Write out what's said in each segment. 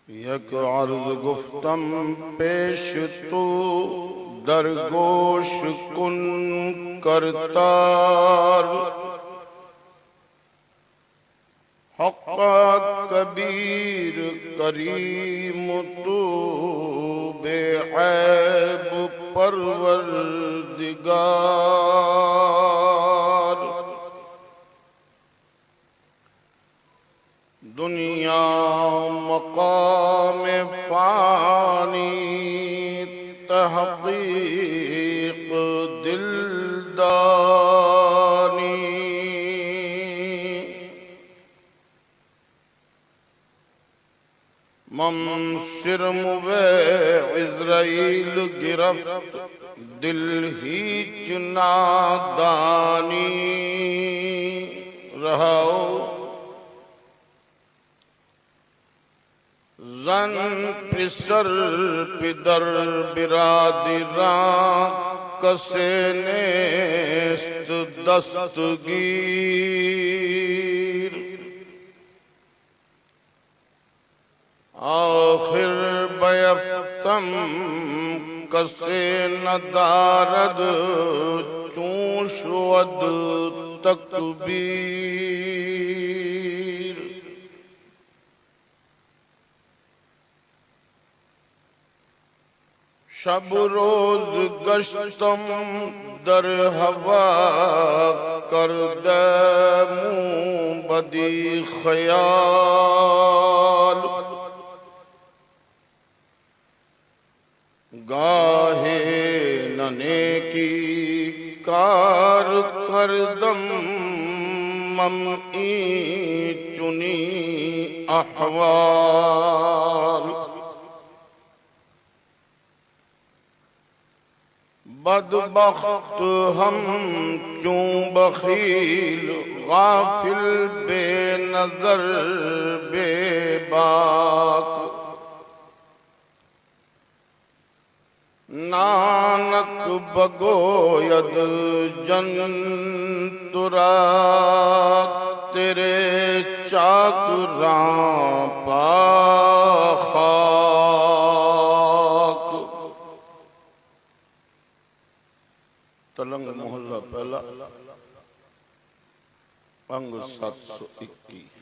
यक अर्ज गुफ्तम पेश तो दरगोश कुन करतार हक़्क़ा कबीर करीम तो बेऐब परवरदिगार। दुनिया मकाम फ़ानी तहक़ीक़ दिलदानी। ममसिर मुवे इज़राइल गिरफ्त दिल ही नादानी रहो। जन पिसर पिदर बिरादिरां कसे नेस्त दस्तगीर। आखिर बयफ्तम कसे नदारद चूशवद तकबीर। शब रोज गश्तम दर हवा कर दमू बदी ख्याल। गाहे नने की कार करदम ममई चुनी अहवाल। बदबख्त हम चूं बखील गाफिल बेनजर बेबाक। नानक बगोयद जंतुरा तेरे चाकरां पाखाक। तलंग मोहल्ला पहला अंग 721।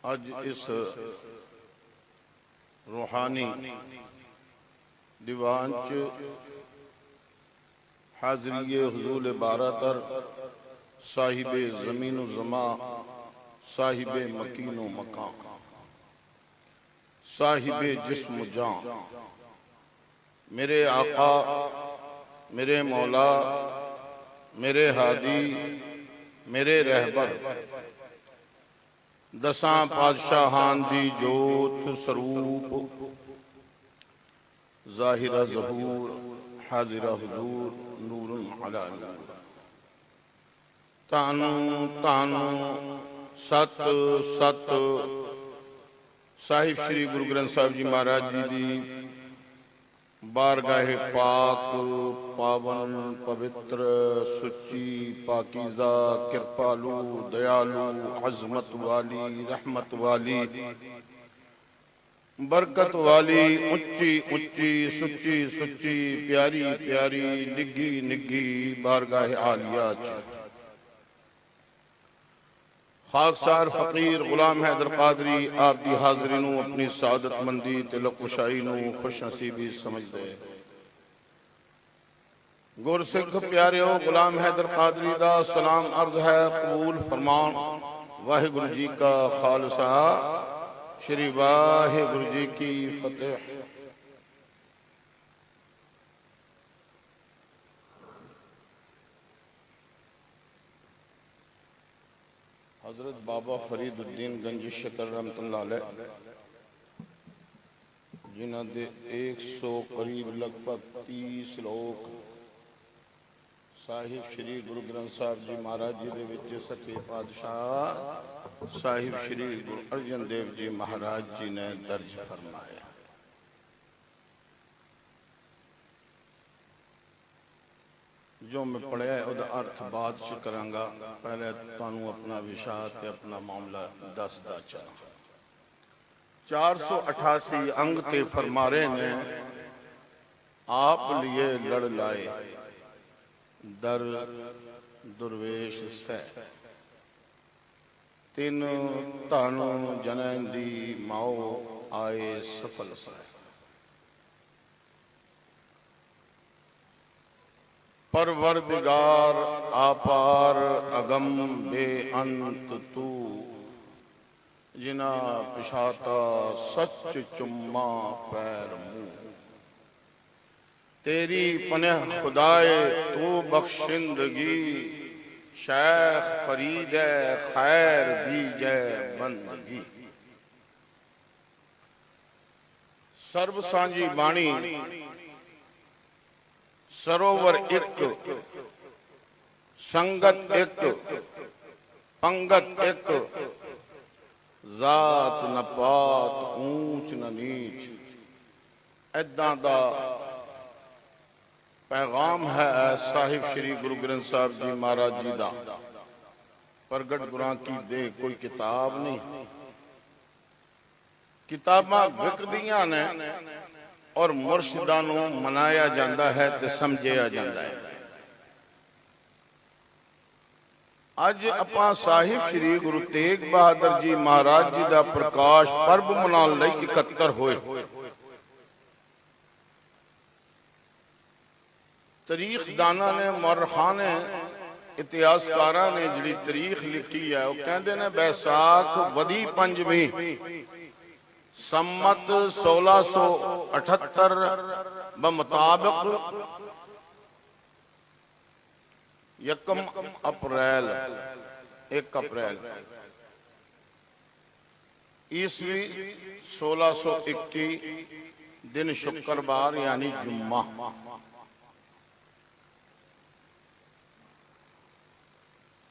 आज इस रूहानी दीवान च हाजरी हुजूर बारातर साहिबे ज़मीन ज़मा साहिबे मकीनो मकान साहिबे जिस्म जान मेरे आका मेरे मौला मेरे हादी मेरे रहबर दसां पातशाहान दी जोत स्वरूप ज़ाहिरा ज़हूर हाजिरा हुजूर नूरुन अला नूर। तानू तानू सत सत साहिब श्री गुरु ग्रंथ साहिब जी महाराज जी दी बारगाहे पाक पावन पवित्र सुची पाकीज़ा कृपालु दयालु अज़मत वाली रहमत वाली बरकत वाली उच्ची उच्ची सुची सुची प्यारी प्यारी निग्गी निग्गी बारगाहे आलिया खाकसार फकीर गुलाम हैदर कादरी आप दी हाज़री नूं अपनी सादत मंदी ते लकुशाई नूं खुश नसीबी समझदे। गुरसिख प्यारिओ गुलाम हैदर कादरी दा सलाम अर्ज है कबूल फरमान। वाहिगुरु जी का खालसा श्री वाहिगुरु जी की फतेह। हजरत बाबा फरीदुद्दीन गंज शकर रहमतुल्लाह अलैह जिन्हां दे 100 करीब लगभग 30 लोग साहिब श्री गुरु ग्रंथ साहिब जी महाराज जी दे विच सच्चे पातशाह साहिब श्री गुरु अर्जन देव जी महाराज जी ने दर्ज फरमाया। जो मैं पढ़िया उसका अर्थ बाद च करांगा, पहले तुहानू अपना विशा ते अपना मामला दसदा चला। 488 अंग ते फरमारे ने आप लिए लड़ लाए दर दुर्वेश सै, तिन धन जनैन दी माओ आए सफल सै। परवरदिगार आपार अगम बेअंत तू, जिना पिछाता सच चुम्मा पैर मुंह। तेरी पनह खुदाए तू बख्शिंदगी, शेख फरीद खैर दीजे बंदगी। सर्व सांझी बाणी सरोवर एक, संगत एक, पंगत एक, जात न पात ऊंच न नीच। ऐदां दा पैगाम है साहिब श्री गुरु ग्रंथ साहब जी महाराज जी दा। प्रगट गुरां की दे कोई किताब नहीं, किताबां विकदियां ने और मुर्शिदां नूं मनाया जाता है ते समझिया जाता है। अज आपां साहिब श्री गुरु तेग बहादुर जी महाराज जी का प्रकाश पर्व मनाउण लई इकट्ठे होए। तारीखदाना ने, मौरखां ने, इतिहासकारां ने जिहड़ी तारीख लिखी है वह कहंदे ने बैसाख वधी पंजवीं सम्मत 1678 बमुताबिक यकम अप्रैल 1 अप्रैल ईस्वी 1621 दिन शुक्रवार यानी जुम्मा।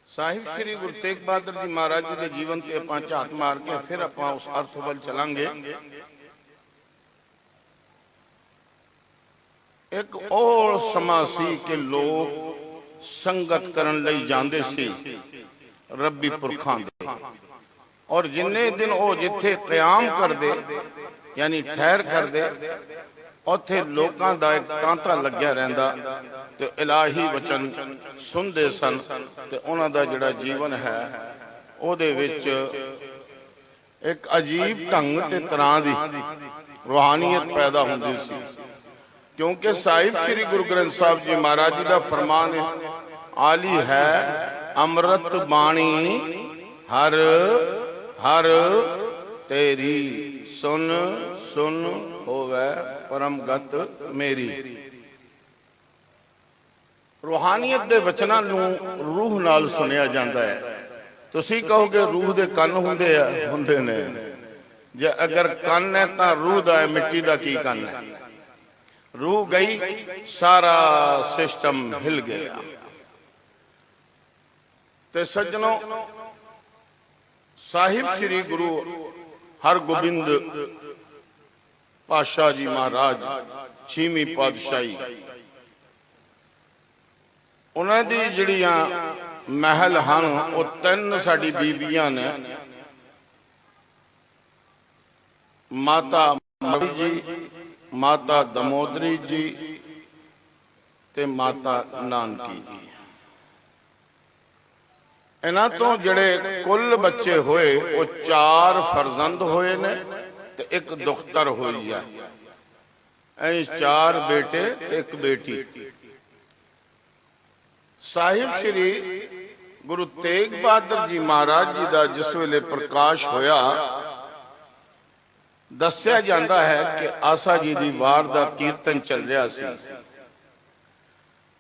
साहिब श्री गुरु तेग बहादुर जी महाराज जी के जीवन से आप झात मार के फिर आप उस अर्थ वल चलांगे। एक और समा सी कि लोग संगत करन लई जांदे सी रब्बी पुरखां दे, और जिन्ने दिन वो जिथे क्याम करदे यानी ठहर करदे उत्थे लोकां दा एक तांता लग्या रहिंदा ते इलाही वचन सुनते सन ते उन्हां दा जिहड़ा जीवन है उहदे विच एक अजीब ढंग ते तरह दी रूहानियत पैदा हुंदी सी। क्योंकि साहिब श्री गुरु ग्रंथ साहब जी महाराज जी का फरमान है, आली है अमृत बाणी हर हर तेरी, सुन सुन होवे परमगत मेरी। रूहानियत दे वचनां नूं रूह नाल सुनिया जाता है। तुसीं कहोगे रूह दे कन हुंदे ने, जे अगर कन है तां रूह दा है, मिट्टी दा की कन है। रूह गई, सारा सिस्टम हिल गया। ते सज्जनों, साहिब श्री गुरु हरगोबिंद पातशाह जी महाराज 6वीं पातशाही, उन्हां दी जिहड़ियां महल हन वो 3 साडी बीबियां ने, माता मरी जी, माता दमोदरी जी ते माता नानकी जी। इन्हां तो जिहड़े कुल बच्चे होए वो 4 फरजंद होए ने ते 1 दुख्तर हुई है। ऐ 4 बेटे 1 बेटी। साहिब श्री गुरु तेग बहादुर जी महाराज जी का जिस वेले प्रकाश होया, दस्या जाता है कि आसा जी की वार का कीर्तन चल रहा सी।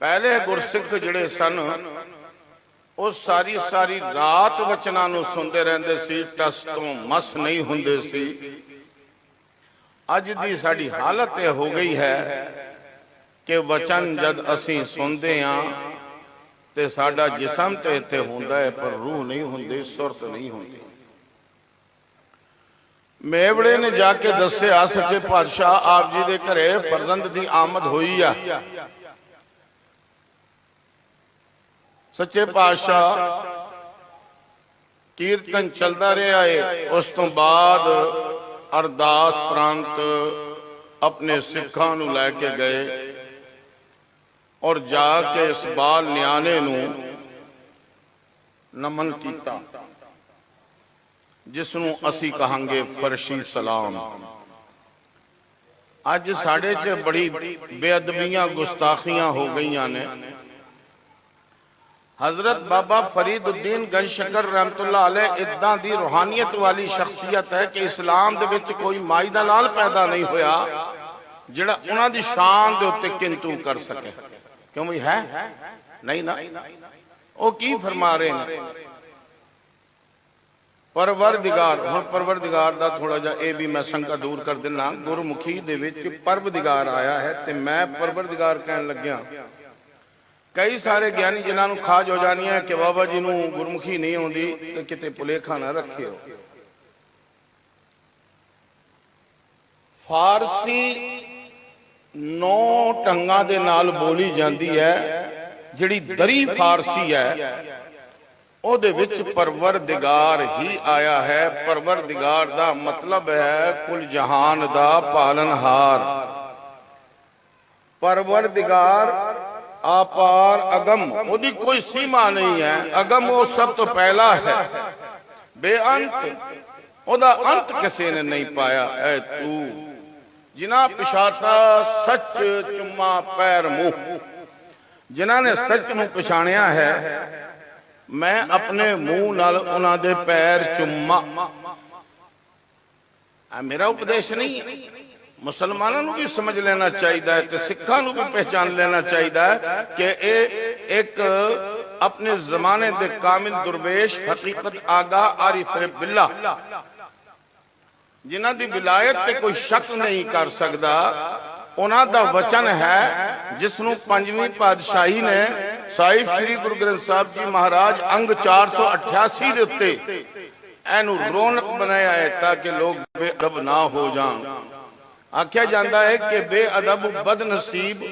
पहले गुरसिख जिहड़े सन वो सारी सारी रात वचनां नूं सुनते रहंदे सी, टस तो मस नहीं हुंदे सी। अज दी साडी हालत यह हो गई है कि वचन जद असीं सुनते हाँ ते साडा जिसम तो इत्थे हुंदा है पर रूह नहीं हुंदी, सुरत नहीं हुंदी। मेवड़े ने जाके दस्या सच्चे पातशाह आप जी दे घरे फरजंद दी आमद हुई आ। सच्चे पातशाह कीर्तन चलता रहा है। उस तो बाद अरदास प्रांत अपने सिखां नूं लैके गए और जाके इस बाल न्याणे नूं नमन किया, जिसनूं असी कहांगे फर्शी सलाम। अज साडे च बड़ी बेअदबियां गुस्ताखियां हो गई ने। हजरत बाबा फरीदुद्दीन गंजशकर रहमतुल्लाह अलैह इदां दी रूहानियत वाली शख्सियत है कि इस्लाम दे विच कोई माई दा लाल पैदा नहीं होया जिहड़ा उन्हां दी शान दे उत्ते किंतु कर सके। क्यों भाई है नहीं ना? वो की फरमा रहे हैं? परवरदिगार, हुण परवरदिगार दा थोड़ा जा ये भी मैं शंका दूर कर देना। गुरमुखी दे विच परवदिगार आया है ते मैं परवरदिगार कहन लग्या। कई सारे ज्ञानी जिन्होंने खाज हो जानी है कि बाबा जी नूं गुरमुखी नहीं आउंदी ते किते भुलेखा ना रखियो। फारसी 9 ढंगां दे नाल बोली जाती है। जिहड़ी दरी फारसी है ਉਹਦੇ ਵਿੱਚ परवरदिगार ही आया है। परवरदिगार दा मतलब है कुल जहान दा पालनहार। परवरदिगार आपार अगम, ओदी कोई सीमा नहीं है। अगम वो सब तो पहला है, बेअंत। ओदा अंत किसी ने नहीं पाया। ऐ तू जिन्ना पिछाता सच चुम्मा पैर मुंह, जिन्हां ने सच नूं पछाणिया है, मैं अपने मुंह नाल उन्हां दे पैर चुम्मा। मेरा उपदेश नहीं है। मुसलमानों को भी समझ लेना चाहिए तो सिखा भी पहचान लेना चाहिए कि एक अपने जमाने दे कामिल दुर्वेश हकीकत आगा आरिफ बिल्ला जिन्हां दी विलायत ते कोई शक नहीं कर सकता। उन्हां दा वचन है जिसनों 5वीं पातशाही ने साहिब श्री गुरु ग्रंथ साहब जी महाराज अंग 488 दे उत्ते एनू रौनक बनाया है ताकि लोग बेअदब ना हो जान। आख्या जाता है कि बेअदब बदनसीब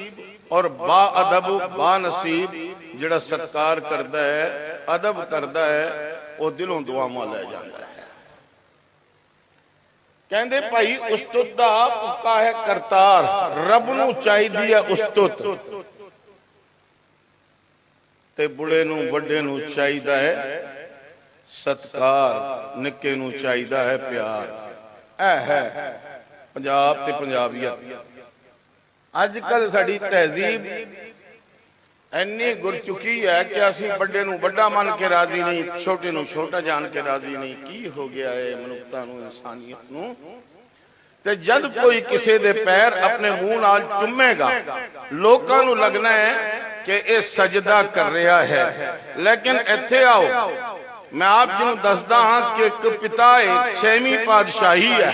और बाअदब बानसीब। जिहड़ा सत्कार करता है, अदब करता है, वो दिलों दुआवां ले जाता है। कहंदे भाई उस्तुत दा भुक्का है करतार, रब नूं चाहीदी है उस्तुत ते बुढ़े नूं वड्डे नूं चाहीदा है सत्कार, निक्के नूं चाहीदा है प्यार। ऐ है पंजाब ते पंजाबियत। अजकल साडी तहजीब इन्नी गुर चुकी है कि असी बड़े नूं बड़ा मन के राजी नहीं, छोटे नूं छोटा जान के राजी नहीं। की हो गया है मनुखता नूं, इंसानियत नूं? ते जद कोई किसी दे पैर अपने मुंह नाल चुमेगा, लोकां नूं लगना है कि यह सजदा कर रहा है। लेकिन इत्थे आओ, मैं आप जी नूं दसदा हां कि एक पिता है, 6वीं पातशाही है।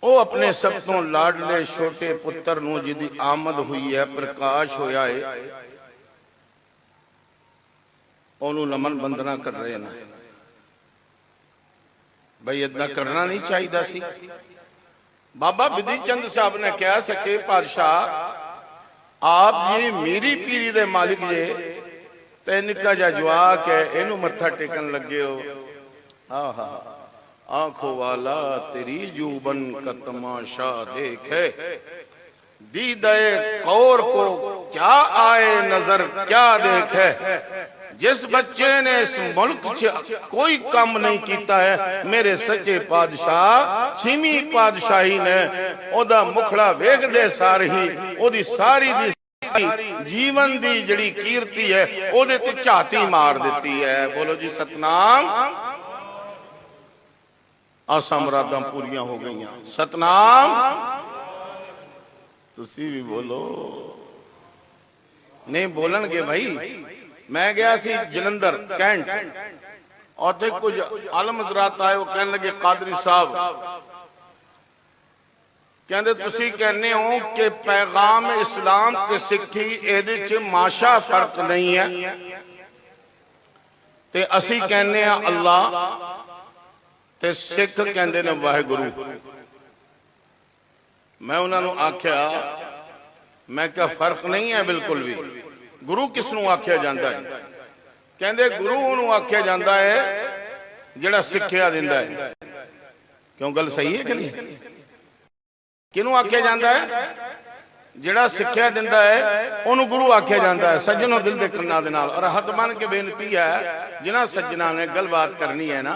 वो अपने सब तो लाडले छोटे पुत्र नूं जिहदी आमद हुई है, प्रकाश होया है, ओनू नमन वंदना कर रहे हैं। भाई इदा करना नहीं चाहिए सी। बाबा बिधि चंद साहब ने कहा सके पातशाह आप जी मेरी पीरी दे मालिक जे ते निक्का जा जवाक है, इनू मत्था टेकन लगे हो। आहा आंखों वाला तेरी जूबन का तमाशा देखे, दीदे कौर को क्या आए नजर क्या देखे। जिस बच्चे ने इस मुल्क च कोई काम नहीं किया है, मेरे सच्चे पातशाह 6वीं पातशाही ने ओदा मुखड़ा वेखदे सार ही ओदी सारी दी जीवन दी जड़ी कीर्ति है ओदे ते झाती मार देती है। बोलो जी सतनाम। आसा मुरादां पूरियां हो गई। सतनाम। तुसी भी बोलो। नहीं बोलणगे भाई। मैं गया सी जलंधर कैंट, और कुछ आलम हजरात आए, वो कहने लगे कादरी साहब कहते तुसी कहने हो कि पैगाम इस्लाम ते सिक्खी एदे च माशा फर्क नहीं है, ते असी कहने अल्लाह ते सिख कहते ने वाहिगुरु। मैं उन्होंने आख्या मैं क्या फर्क नहीं है बिल्कुल भी। गुरु किसनों आख्या जाता है? कहते गुरु उन्होंने आख्या जाता है जिहड़ा सिक्ख्या दिंदा है। क्यों, गल सही है कि नहीं? किनू आख्या जाता है? जिहड़ा सिक्ख्या दिंदा है उन्होंने गुरु आख्या जाता है। सज्जनों, दिल दे कन्नां दे नाल और हथ बन के बेनती है, जिन्हां सज्जना ने गलबात करनी है ना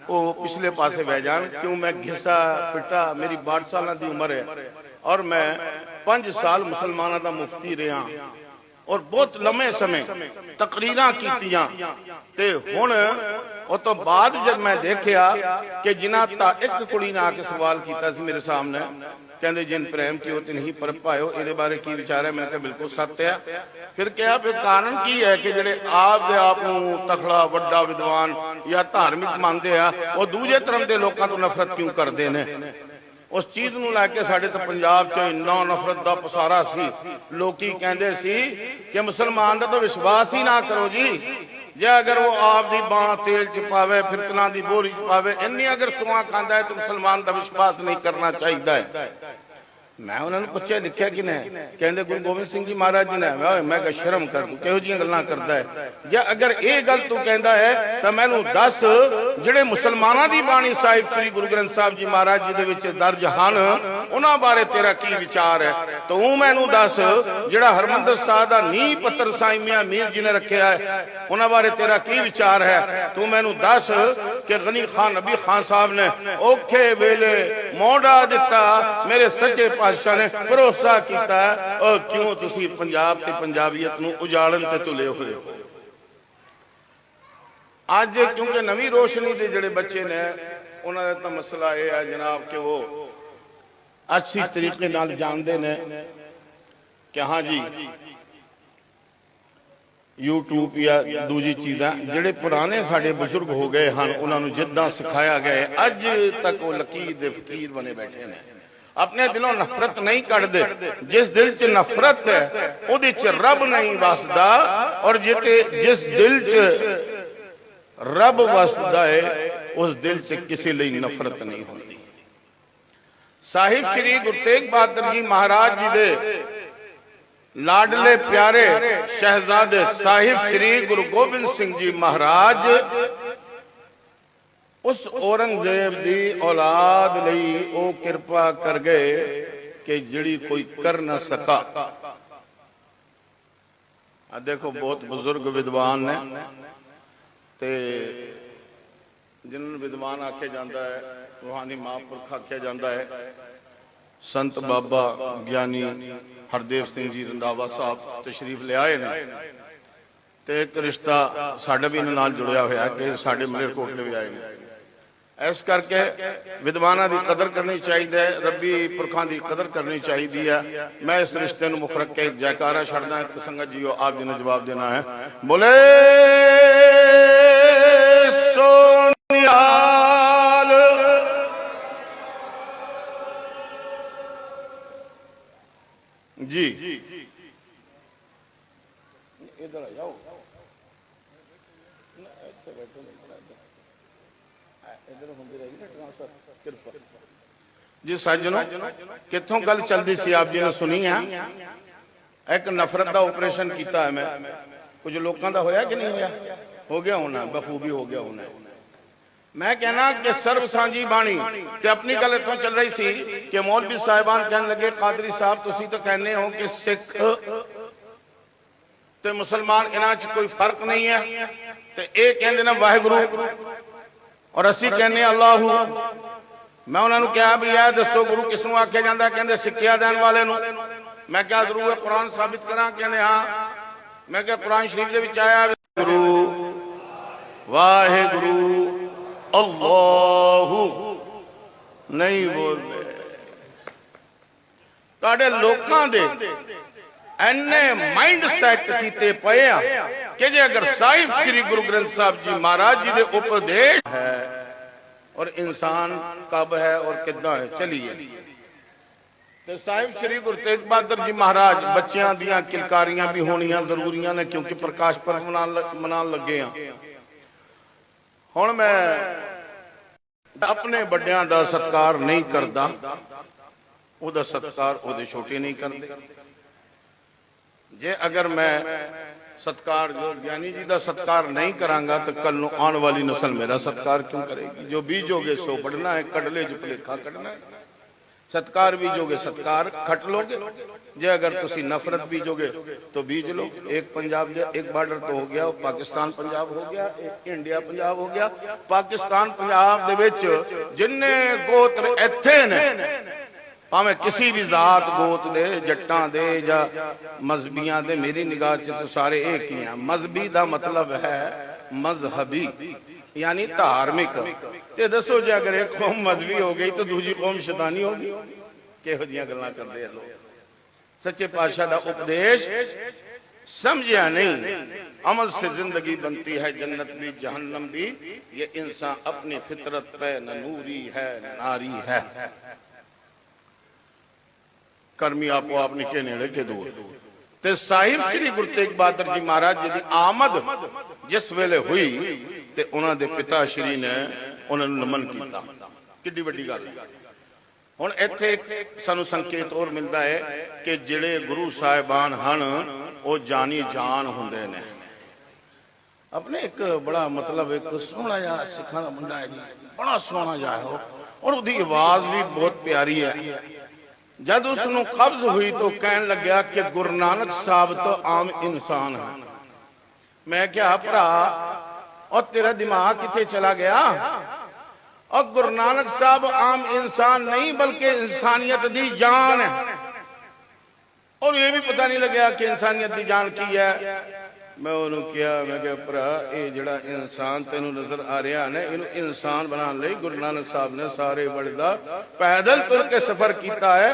वो पिछले पासे बह जान। क्यों, मैं घिसा पिटा, मेरी 62 साल की उम्र है और मैं 5 साल मुसलमानों का मुफ्ती रहा और बहुत लंबे समय तकरीरां कीतियां ते हुण उस तो बाद जब मैं देखा कि जिन्हां एक कुड़ी ने आके सवाल किया मेरे सामने, कहते जिन प्रेम की होते नहीं पर पायो, ये बारे की विचार है? मैंने कहा बिल्कुल सत्य है। फिर क्या, फिर कारण की है कि जेडे आप तखड़ा वड्डा विद्वान या धार्मिक मानते हैं वो दूजे धर्म के लोगों तो नफरत क्यों करते हैं? उस चीज नूं लैके साडे तो पंजाब च इन्ना नफरत का पसारा सी। लोकी कहते सी कि मुसलमान का तो विश्वास ही ना करो जी, जे अगर वो आप दी बांह तेल च पावे, फिरकना दी बोरी च पावे, इन्नी अगर सुआ खांदा है तो मुसलमान का विश्वास नहीं करना चाहिए है। मैं उन्होंने पूछा लिखा कि ने, कहते गुरु गोबिंद सिंह जी महाराज जी ने। मैं कहा शर्म कर, तू किहो जिहियां गल्लां करदा है? जे अगर ये गल तू कहता है तो मैनू दस जिहड़े मुसलमानां दी बाणी साहिब श्री गुरु ग्रंथ साहिब जी महाराज जी दे विच दर्ज हन, उन्हां बारे तेरा की विचार है? तू मैनू दस जिहड़ा हरमंदर साहिब दा नींह पत्थर साईं मियां मीर जी ने रखिया है, उन्हां बारे तेरा की विचार है? तू मैनू दस कि गनी खान नबी खान साहब ने औखे वेले मोड़ा दिता, मेरे सच्चे पातशाह ने भरोसा किया, और क्यों तुसी पंजाब ते पंजाबीयत नूं उजाड़न ते तुले हुए हो? अज क्योंकि नवी रोशनी के जिहड़े बच्चे ने उन्होंने तो मसला यह है जनाब कि वो अच्छी तरीके नाल जानते ने कि हाँ जी यूट्यूब या दूजी चीज़ां जिहड़े पुराने साडे बुजुर्ग हो गए हैं उन्होंने जिद्दां सिखाया गया अज तक वो लकीर दे फकीर बने बैठे ने, अपने दिलों नफरत नहीं कढ़दे। जिस दिल च नफरत है उहदे च रब नहीं वसदा, और जिस दिल च रब वसदा है उस दिल च किसी लिए नफरत नहीं होती। साहिब श्री गुरु तेग बहादुर जी महाराज जी दे लाडले प्यारे शहजादे साहिब श्री गुरु गोबिंद सिंह जी महाराज उस औरंगजेब की औलाद लई ओ कृपा कर गए कि जिहड़ी कोई कर न सका। देखो बहुत बुजुर्ग विद्वान ने ते जिन्होंने विद्वान आख्या जाता है, रूहानी महापुरख आख्या जाता है, संत बाबा ज्ञानी हरदेव सिंह जी रंधावा साहब तशरीफ ले आए ने। ते एक रिश्ता साडा भी इन्हां नाल जुड़िया होया कि साडे मलेरकोटले भी आए ने। इस करके विद्वाना की कदर करनी चाहिए, रबी पुरखों की कदर करनी चाहिए है। मैं इस रिश्ते को मुख रख के जयकारा छड़ना है। संगत जी आप जी ने जवाब देना है। बोले सोनियाल जी, इधर आ जाओ, जी सज्जनों कितों गल चलती सी आप जी ने सुनी है। एक नफरत का ऑपरेशन किया है मैं, कुछ लोगों का होया कि नहीं होया? हो गया होना, बखूबी हो गया होना। मैं कहना कि सर्व सांझी बाणी ते अपनी गल इतों चल रही सी कि मौलवी साहिबान कहने लगे कादरी साहब तुसी तो कहने हो कि सिख ते मुसलमान इन्हां च कोई फर्क नहीं है, ते ये कहंदे ने वाहिगुरू और असी कहने अल्लाहू। मैं उन्होंने कहा भी यह दसो गुरु किसनों आख्या जाता? कहते सिक्ख्या देने वाले नूं। मैं क्या जरूर कुरान साबित करा? कहते हाँ। मैं क्या कुरान शरीफ के विच आया गुरु वाहिगुरू अल्लाहू नहीं बोलते। तुहाडे लोकां दे एने माइंड सैट कीते पे कि जे अगर साहिब श्री गुरु ग्रंथ साहिब जी महाराज जी दे उपदेश है और इंसान कब है और कितना है, चलिए तो साहिब श्री गुरु तेग बहादुर जी महाराज बच्चों दियां किलकारियां भी होनियां जरूरियां ने क्योंकि प्रकाश पर्व मनान लगे हैं। हुण मैं अपने बड़ियां दा सत्कार नहीं करदा, ओहदा सत्कार ओहदे छोटे नहीं करदे। जे अगर मैं सत्कार जो ज्ञानी जी का सत्कार नहीं करांगा तो कल नूं आने वाली नस्ल मेरा सत्कार क्यों करेगी। जो बीजोगे सो बढ़ना है, कड़ले जो भुलेखा कढ़ना है। सत्कार बीजोगे सत्कार खट लोगे, जे अगर तुसी नफरत बीजोगे तो बीज लो। एक पंजाब एक बार्डर तो हो गया, पाकिस्तान पंजाब हो गया, एक इंडिया पंजाब हो गया। पाकिस्तान पंजाब दे विच जिन्ने गोत्र इत्थे ने, भावें किसी भी जात गोत दे, जट्टां दे या मजहबियां दे, मेरी निगाह च तो सारे एक ही हैं। मजहबी दा मतलब है मजहबी, यानी धार्मिक। ते दसो जे अगर एक कौम मजहबी हो गई तो दूसरी कौम शैतानी होगी। किहो जिहियां गल्लां करदे हैं लोग। सच्चे पातशाह दा उपदेश समझिया नहीं। अमल से जिंदगी बनती है जन्नत भी जहन्नम भी, ये इंसान अपनी फितरत पे न नूरी है नारी है। कर्मी आपो आप निके नेड़े के दूर। ते साहिब श्री गुरु तेग बहादुर जी महाराज जी की आमद जिस वेले हुई ते उन्हां दे पिता श्री ने उन्हां नूं नमन कीता। किड्डी वड्डी गल है। हुण इत्थे सानूं संकेत और मिलता है कि जिहड़े गुरु साहिबान हन वो जानी जान हुंदे ने। अपने एक बड़ा मतलब एक सोहना जिहा सिखां दा मुंडा है जी, बड़ा सोहना जिहा है और उसकी आवाज भी बहुत प्यारी है। जब उसनूं कब्ज हुई तो कहन लग्या कि गुरु नानक साहब तो आम इंसान है। मैं क्या भरा और तेरा दिमाग किथे चला गया? और गुरु नानक साहब आम इंसान नहीं बल्कि इंसानियत दी जान है। और ये भी पता नहीं लग्या कि इंसानियत दी जान की है। मैं उन्होंने किया, मैं क्या भरा ये जिहड़ा इंसान तेनू नजर आ रहा है इनू इंसान बनाने लई गुरु नानक साहब ने सारे वर्ल्ड दा पैदल तुर के सफर किया है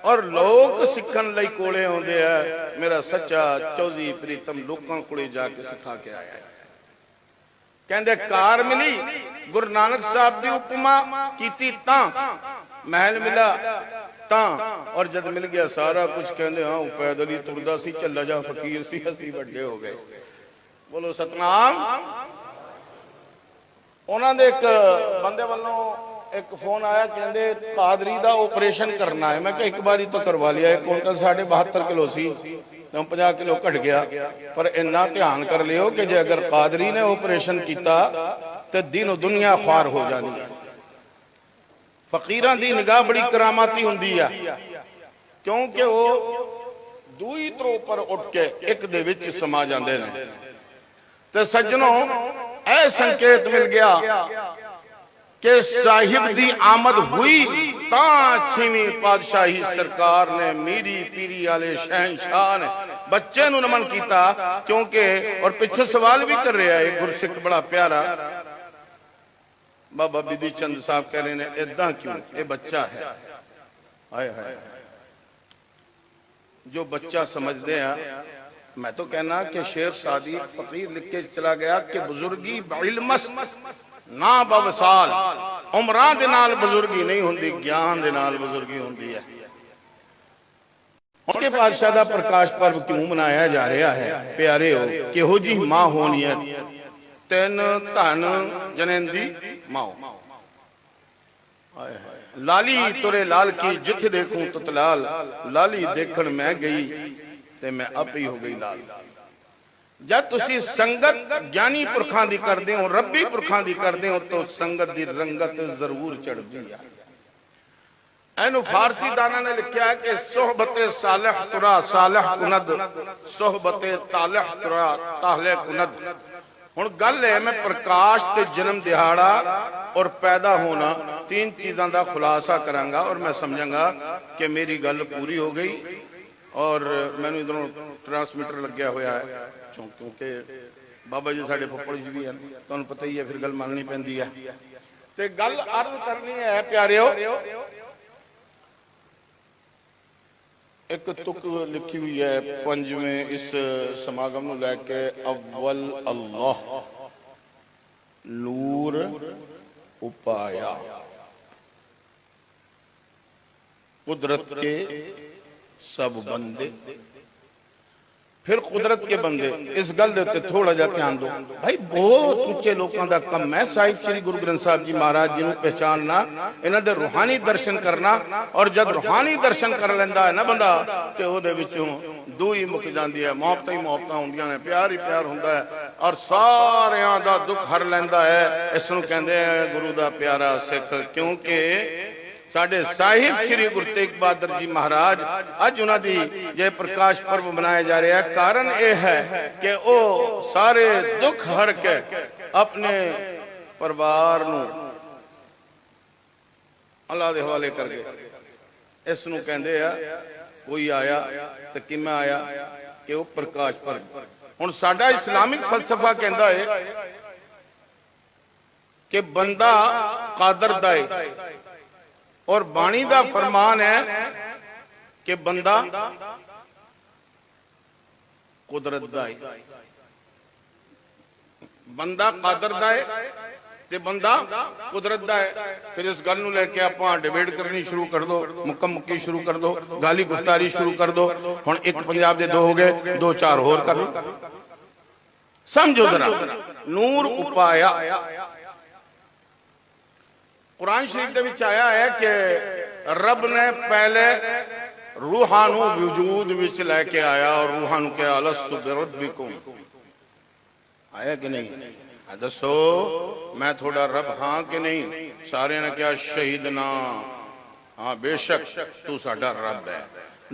और लोग सिखण लई कोले आउंदे है। मेरा सच्चा चौधरी प्रीतम लोकां कोले जाके सिखा के आया है। कहंदे कार मिली गुरु नानक साहब की उपमा कीती तां, महल मिला तां, और जद मिल गया सारा कुछ कहंदे हाँ पैदल ही तुरदा सी, चला जा फकीर सी, असीं वड्डे हो गए। बोलो सतनाम। उन्होंने एक बंदे वालों एक फोन आया, कहंदे कादरी दा ऑपरेशन करना है। मैं कहा एक बारी तो करवा लिया। एक कुंटल 72 किलो सी, 50 किलो घट गया। पर इन्ना ध्यान कर लियो कि जे अगर कादरी ने ऑपरेशन किया तो दिन दुनिया ख्वार हो जानी है। फकीरां दी निगाह बड़ी करामाती हुंदी है, क्योंकि वो दूई तो ऊपर उठ के एक दे विच समा जांदे ने। ते सज्जनों ऐ संकेत मिल गया कि साहिब दी आमद हुई तां 6वीं पातशाही सरकार ने मीरी पीरी वाले शहनशाह ने बच्चे नूं नमन कीता। क्योंकि और पिछों सवाल भी कर रहा है गुरसिख बड़ा प्यारा, बाबा बिधि चंद साहब कह रहे हैं इदा क्यों, ये बच्चा है। हाय हाय, जो बच्चा समझते हैं। मैं तो कहना कि शेख सादी फकीर लिख के चला गया कि बुजुर्गी इल्मस ना बवसाल, उमरां दे नाल बुजुर्गी नहीं हुंदी, ज्ञान दे नाल बुजुर्गी हुंदी है। उसके पातशाह दा प्रकाश पर्व क्यों मनाया जा रहा है? प्यारे हो किहो जी मां होनी है, तीन धन जनेंदी माओ। लाली तुरे लाल की जिथ देखूं तुतलाल, लाली देखण मैं गई ते मैं आप ही हो गई लाल। जब तुसी संगत ज्ञानी पुरखां दी करदे हो, रब्बी पुरखां दी करदे हो, तो संगत दी रंगत जरूर चढ़दी है। एनू फारसी दाना ने लिखा है कि सोहबते सालह तुरा सालह कुनद, सोहबते तालह तुरा ताहले कुनद। हुण गल है मैं प्रकाश ते जन्म दिहाड़ा और पैदा होना तीन चीजों का खुलासा करांगा और मैं समझांगा कि मेरी गल पूरी हो गई। और मैनू इधरों ट्रांसमीटर लग्या होया है, क्योंकि बाबा जी साडे फुफड़ जी भी हैं, तुहानूं पता ही है, फिर गल माननी पैंदी है। ते गल अर्ज करनी है प्यारिओ, एक तुक लिखी हुई है पंजवें इस समागम नूं लैके, अव्वल अल्लाह नूर उपाया, कुदरत के सब बंदे, फिर कुदरत के बंदे इस गल दे उत्ते थोड़ा जा ध्यान दो भाई, बहुत उच्चे लोगों का कम है साहिब श्री गुरु ग्रंथ साहब जी महाराज जी पहचानना, इन्हां दे रूहानी दर्शन करना। और जब रूहानी दर्शन कर लेंदा है ना बंदा ते ओहदे विचों दो ही मुक जांदी है, मोहब्बत ही मोहब्बत होंदियां ने, प्यार ही प्यार हुंदा है और सारियां दा दुख हर लैंदा है। इस नूं कहंदे हैं गुरु दा प्यारा सिख, क्योंकि साडे साहिब श्री गुरु तेग बहादुर जी महाराज अज उन्हां दी जे प्रकाश पर्व मनाया जा रहा है। कारण यह है कि वो सारे दुख हर के अपने परिवार नूं अल्लाह दे हवाले करके इस नूं कहंदे आ कोई आया तो किवें आया कि वो प्रकाश पर्व। हुण साडा इस्लामिक फलसफा कहंदा है कि बंदा कादर दा है और बाणी दा फरमान है कि बंदा कुदरत दा है। बंदा कादर दा है ते बंदा कुदरत दा है। फिर इस गल नूं लेके आपां डिबेट करनी शुरू कर दो, मुक्कम मुक्की शुरू कर दो, गाली गुफ्तारी शुरू कर दो। हुण एक पंजाब दे दो हो गए, दो चार होर कर लो। समझो जरा, नूर उपाया कुरान शरीफ के विच आया है कि रब ने पहले रूहां नूं वजूद विच लैके आया और रूहां नूं कहा अलस्तु बिरब्बिकुम, आया कि नहीं? दसो मैं थोड़ा रब हाँ कि नहीं? सारे ने कहा शहीदना, हाँ बेशक तू साडा रब है।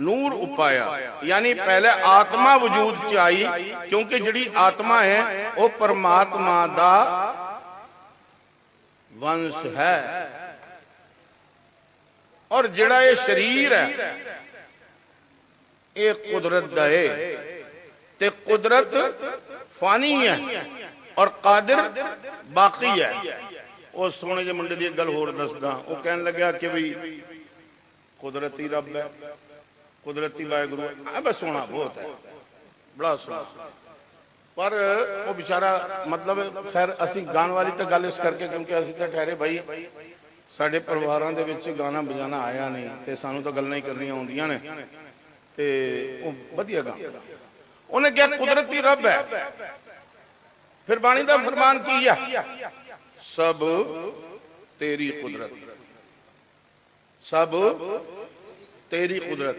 नूर उपाया यानी पहले आत्मा वजूद च आई, क्योंकि जिहड़ी आत्मा है वो परमात्मा दा वंश है और जिहड़ा ये शरीर है ये कुदरत दा है ते कुदरत फानी है और कादिर बाकी है। वो सोने जे मुंडे दी गल होर दसदा, वो कहन लगा कि भाई कुदरती रब है, कुदरती वाहिगुरू है। बस सोना बहुत है, बड़ा सोना, पर वो बेचारा मतलब खैर असी गाने वाली तो गल इस करके क्योंकि असी तो ठहरे भाई साडे परिवारां दे विच गाना बजाना आया नहीं ते सानू तो गल्लां ही करनियां आउंदियां ने ते वो वधिया गा। उन्हें कहा कुदरती रब है। फिर बाणी दा फरमान की है सब तेरी कुदरत, सब तेरी कुदरत।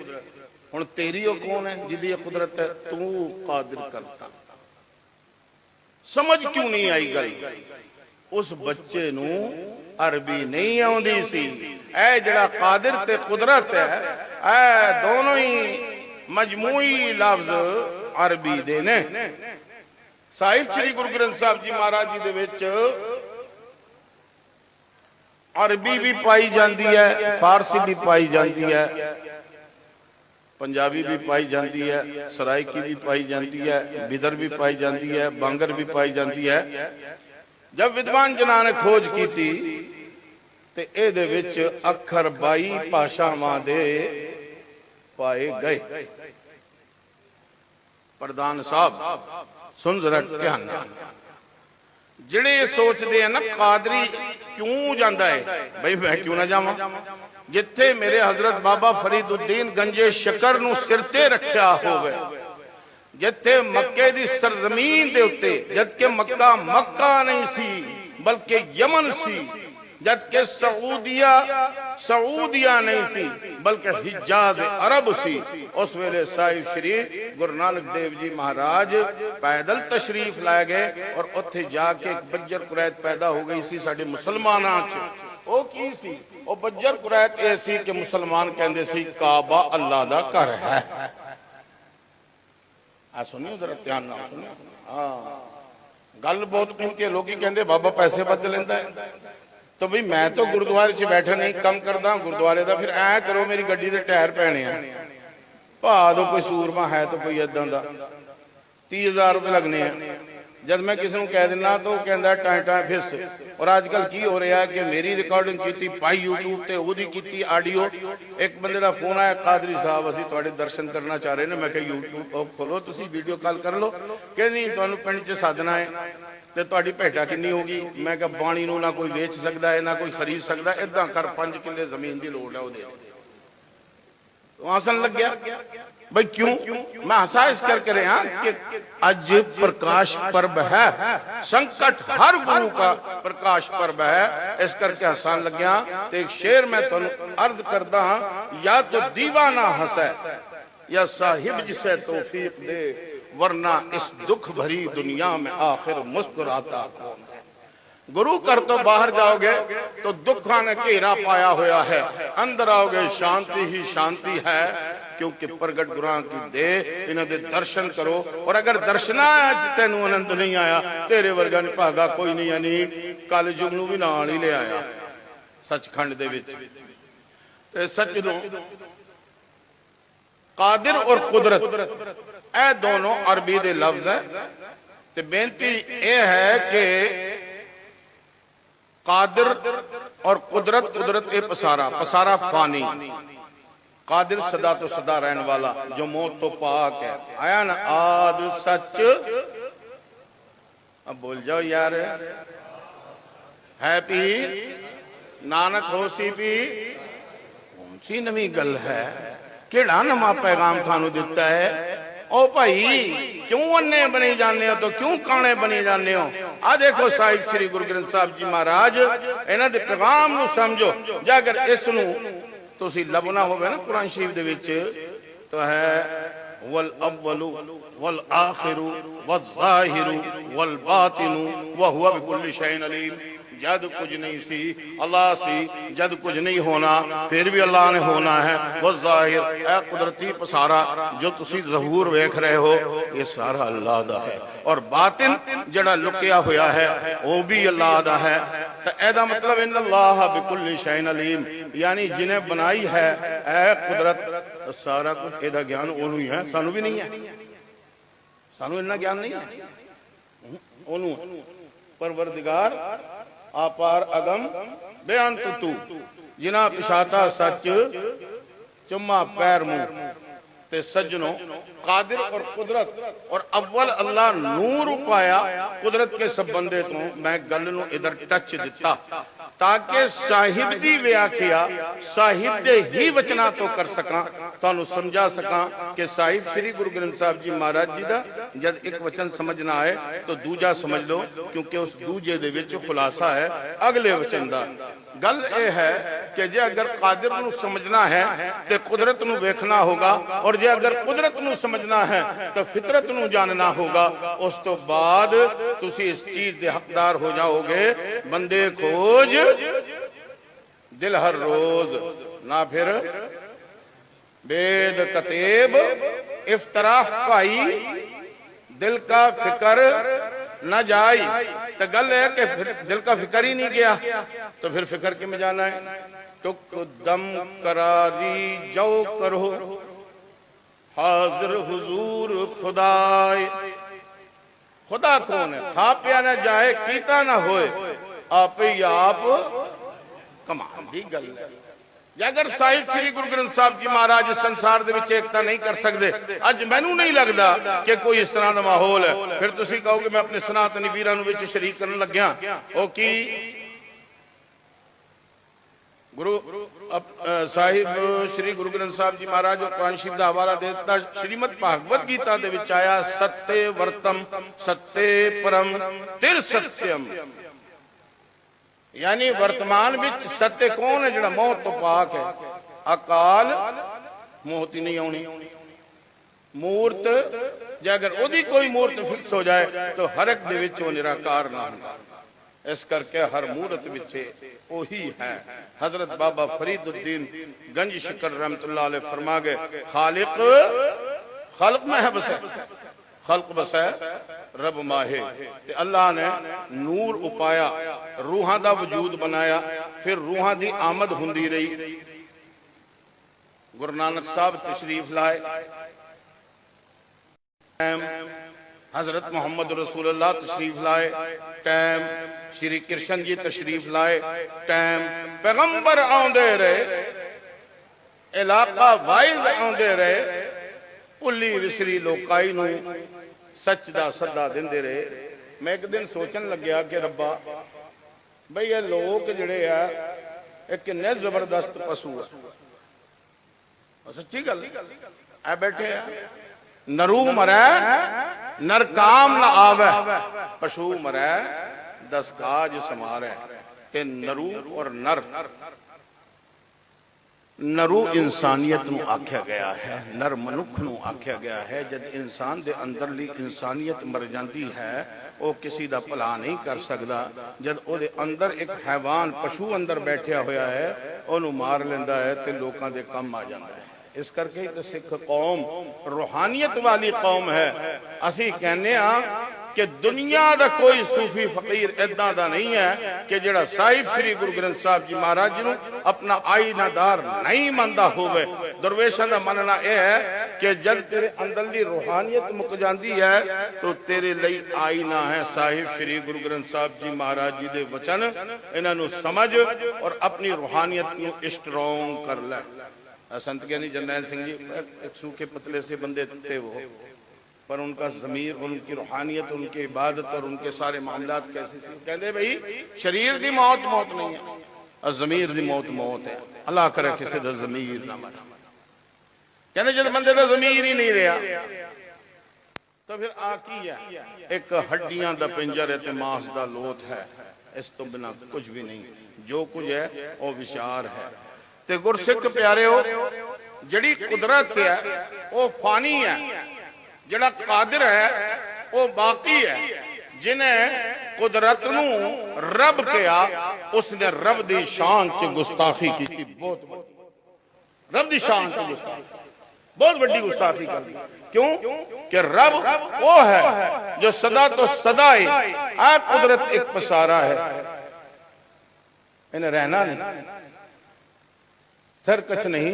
हुण तेरी वो कौन है जिहदी कुदरत है? तू कादिर करता। समझ क्यों नहीं आई गल? उस बच्चे नू अरबी नहीं आउंदी सी। ऐ जिहड़ा कादिर ते कुदरत है ऐ दोनों ही मजमूई लफ्ज अरबी दे ने। साहिब श्री गुरु ग्रंथ साहब जी महाराज जी दे विच अरबी भी पाई जाती है, फारसी भी पाई जाती है, पंजाबी भी पाई जाती है, सराइकी भी पाई जाती है, बिदर भी पाई जाती है, बांगर भी पाई जाती है। जब विद्वान जना ने खोज की थी ते इहदे विच अखर 22 भाषावां दे पाए गए। प्रधान साहब सुन जरा ध्यान नाल, जिहड़े सोचते हैं ना कादरी क्यों जाता है, भाई मैं क्यों ना जावां? जिथे मेरे हजरत बाबा फरीदुद्दीन गंजे शकर नूं सिर ते रखिया होवे, जिथे मक्के दी सरजमीन दे उत्ते, जबकि मक्का मक्का नहीं सी बल्कि यमन सी, जबकि सऊदिया नहीं थी बल्कि हिजाज अरब सी। उस वेले साहिब श्री गुरु नानक देव जी महाराज पैदल तशरीफ लाए गए और उत्थे जाके एक बज्जर कुरैत पैदा हो गई सी साडे मुसलमानां च। वो की सी? वो बज्जर कुरैत ये सी कि मुसलमान कहंदे सी काबा अल्लाह दा घर है। आ सुनियो जरा ध्यान नाल सुनियो। हाँ गल बहुत कीमती। लोग कहंदे बाबा पैसे बद लेंदा है, तो भाई मैं तो गुरुद्वारे च बैठा नहीं कम करदा गुरुद्वारे का। फिर ऐ करो मेरी गड्डी दे टायर पैने आ, भा दो कोई सूरमा है तो कोई इदां दा 30,000 रुपये लगने हैं। जब मैं किसी को कह दिना तो कहता टाँ टाँ फिस। और अजकल की हो रहा है कि मेरी रिकॉर्डिंग की पाई यूट्यूब ते ओदी की आडियो। एक बंदे का फोन आया, कादरी साहब असीं तुहाडे दर्शन करना चाह रहे हैं। मैं कहा यूट्यूब खोलो, तुसीं वीडियो कॉल कर लो। कह नहीं तुहानूं पिंड च सदना है तो तुहाडी भेटा कितनी होगी? मैं कहा बाणी नूं ना कोई वेच सकता है ना कोई खरीद सकता। इदां कर 5 किले जमीन की लोड़ है। वो हसन लग गया भाई क्यों मैं हंसा इस करके रहा कि अज प्रकाश पर्व है, संकट हर गुरु का प्रकाश पर्व है, इस करके हसान लग्या। तो एक शेर मैं तुहानू अर्ज करदा हां, या तो दीवाना हंसे या साहिब जिसे तौफीक दे, वरना इस दुख भरी दुनिया में आखिर मुस्कुराता कौन है। गुरु घर तो बाहर जाओगे तो दुखा ने घेरा पाया हुआ है, अंदर आओगे शांति ही शांति है, क्योंकि प्रगट गुरां की दे इन्हां दे दर्शन करो। और अगर दर्शना तेनू आनंद नहीं आया, तेरे वर्गा निभागा कोई नहीं, यानी कल युग नूं भी नाल ही ले आया सचखंड दे विच। ते सच नूं कादिर और कुदरत ए दोनों अरबी दे लफ्ज है। ते बेनती यह है कि कादिर और कुदरत, कुदरत ए पसारा, पसारा फानी, कादिर सदा तो सदा रहने वाला जो मौत तो पाक है। आया ना आद सच, अब बोल जाओ यार, है पीर नानक होसी भी, कौन सी नवी गल है, केड़ा नवा पैगाम थानू दिता है। ओ भाई क्यों अन्ने बनी जाने हो, तो क्यों काने बनी जाने हो। आ देखो साहिब श्री गुरु ग्रंथ साहब जी महाराज इन्हां दे पैगाम नू समझो। जे अगर इस नू तुसी लभना होवे ना कुरान शरीफ दे विच, तो है वल अव्वलु वल आखिरु वल ज़ाहिरु वल बातिनु व हुवा बिकुल्लि शैइन अलीम। जद कुछ नहीं सी अल्लाह सी, जद कुछ नहीं होना फिर भी अल्लाह ने होना है। वो जाहिर है कुदरती पसारा जो तुसी ज़हूर वेख रहे हो, ये सारा अल्लाह दा है। और बातिन जड़ा लुकिया हुआ है वो भी अल्लाह दा है। तो एदा मतलब इन्नल्लाह बिकुल्लि शैइन अलीम, यानी जिन्हें बनाई है ए कुदरत, सारा कुछ एदा ज्ञान ओनू ही है, सानू भी नहीं है, सानू इन्ना ज्ञान नहीं है, ओनू परवरदिगार आपार अगम बेअंत तू, जिना पिछाता सच चुम्मा पैर मुंह। ते सज्जनों कादिर और कुदरत और अव्वल अल्लाह नूर उपाया कुदरत के सब बंदे तो मैं गल नूं इधर टच दिता ताकि साहिब दी व्याख्या साहिब दे ही वचना तो कर सका, तुहानू समझा सका कि साहिब श्री गुरु ग्रंथ साहब जी महाराज जी दा जब एक वचन समझ ना आए तो दूजा समझ लो, क्योंकि उस दूजे दे विच खुलासा है अगले वचन दा। गल यह है कि जे अगर कादिर नू समझना है तो कुदरत नू वेखना होगा, और जे अगर कुदरत नू समझना है तो फितरत नू जानना होगा। उस तो बाद तुसी इस चीज दे हकदार हो जाओगे, बंदे खोज दिल हर रोज ना फिर बेद कतेब इफ्तराह भाई दिल का फिक्र न जाई। तो गल है कि फिर दिल का फिक्र ही नहीं गया तो फिर फिक्र के में जाना है। टुक दम करारी जो करो हाजिर हुजूर खुदाए। खुदा कौन है, था पिया ना जाए कीता ना होए, आप ही आप कमाल दी गल है। अगर साहिब श्री गुरु ग्रंथ साहब जी महाराज संसार दे विच एकता नहीं कर सकते, अज मैनू नहीं लगता कि कोई इस तरह का माहौल है। फिर तुसी कहोगे मैं अपने सनातनी वीरां नू विच शरीक करन लग्या, ओ की गुरु साहिब श्री गुरु ग्रंथ साहब जी महाराज और कुरान शरीफ का हवाला देता श्रीमद भागवत गीता दे विच आया सत्य वर्तम सत्य परम तिर सत्यम, यानी वर्तमान विच सत्य कौन है जिहड़ा मौत तो पाक है। अकाल मौत ही नहीं आनी, मूर्त जे अगर ओदी कोई मूर्त फिक्स हो जाए तो हर एक दे विच वो निराकार ना होंदा। इस करके हर मूर्त विच ओही है। हजरत बाबा फरीदुद्दीन गंज शिकर रहमतुल्लाह अलैह फरमा गए, खालिक खल्क में है बसे, खल्क बस है रब माहे। ते अल्लाह ने नूर उपाया, रूहां दा वजूद बनाया, फिर रूहां दी आमद हुंदी रही। गुरु नानक साहब तशरीफ लाए, हजरत मोहम्मद रसूलुल्लाह तशरीफ लाए, टाइम श्री कृष्ण जी तशरीफ लाए, टाइम पैगंबर आउंदे रहे, इलाका वाइज आउंदे रहे, भुली विसरी लोकाई नू सच दा सदा देंदे रहे। मैं एक दिन सोचन लग्या कि रब्बा बई ये लोग जिहड़े आ ये किन्ने जबरदस्त पशु है। सच्ची गल ए बैठे नरू मरै नर काम न आवे, पशु मरै दस काज समारै। ते नरू और नर, नरू इंसानियत नूं आख्या गया है, नर मनुख नूं आख्या गया है। जब इंसान दे अंदरली इंसानियत मर जाती है, वो किसी दा भला नहीं कर सकता। जब ਉਹਦੇ अंदर एक हैवान पशु अंदर बैठा होया है, ਉਹਨੂੰ मार लेंदा है ते लोकां दे काम आ जाता है। इस करके तो सिख कौम रूहानियत वाली कौम है। असी कहने कि दुनिया का कोई सूफी फकीर इदा का नहीं है कि जिहड़ा साहिब श्री गुरु ग्रंथ साहब जी महाराज जी नूं अपना आईनादार नहीं मानता होवे। दरवेशां का मनना यह है कि जब तेरे अंदरली रूहानियत मुक जाती है तो तेरे लिए आईना है साहिब श्री गुरु ग्रंथ साहब जी महाराज जी के वचन। इन्हां नूं समझ और अपनी रूहानियत नूं स्ट्रोंग कर लै। संत ज्ञानी जरनैल सिंह जी एक सूखे पतले से बंदे थे वो, पर उनका ज़मीर, उनकी रूहानियत, उनकी इबादत और उनके सारे मामलात कैसे थे। कहते भाई शरीर की मौत मौत नहीं है और ज़मीर की मौत मौत है। अल्लाह करे किसी का ज़मीर ना मरे। कहते जब बंदे का ज़मीर ही नहीं रहा तो फिर आ की है, एक हड्डियां का पिंजर है, मांस का लोथ है, इस तो बिना कुछ भी नहीं। जो कुछ है वह विचार है। ते गुरसिख प्यारे हो, जड़ी कुदरत है वह फानी है, जड़ा कादिर है वह बाकी है। जिन्हें कुदरत नूं रब किया उसने रब दी शान च गुस्ताखी की। बहुत रब दी शान च गुस्ताखी, बहुत बड़ी गुस्ताखी कर दी। क्यों कि रब वो है जो सदा तो सदा है। आ कुदरत एक पसारा है, इन्हें रहना नहीं, सरकश नहीं,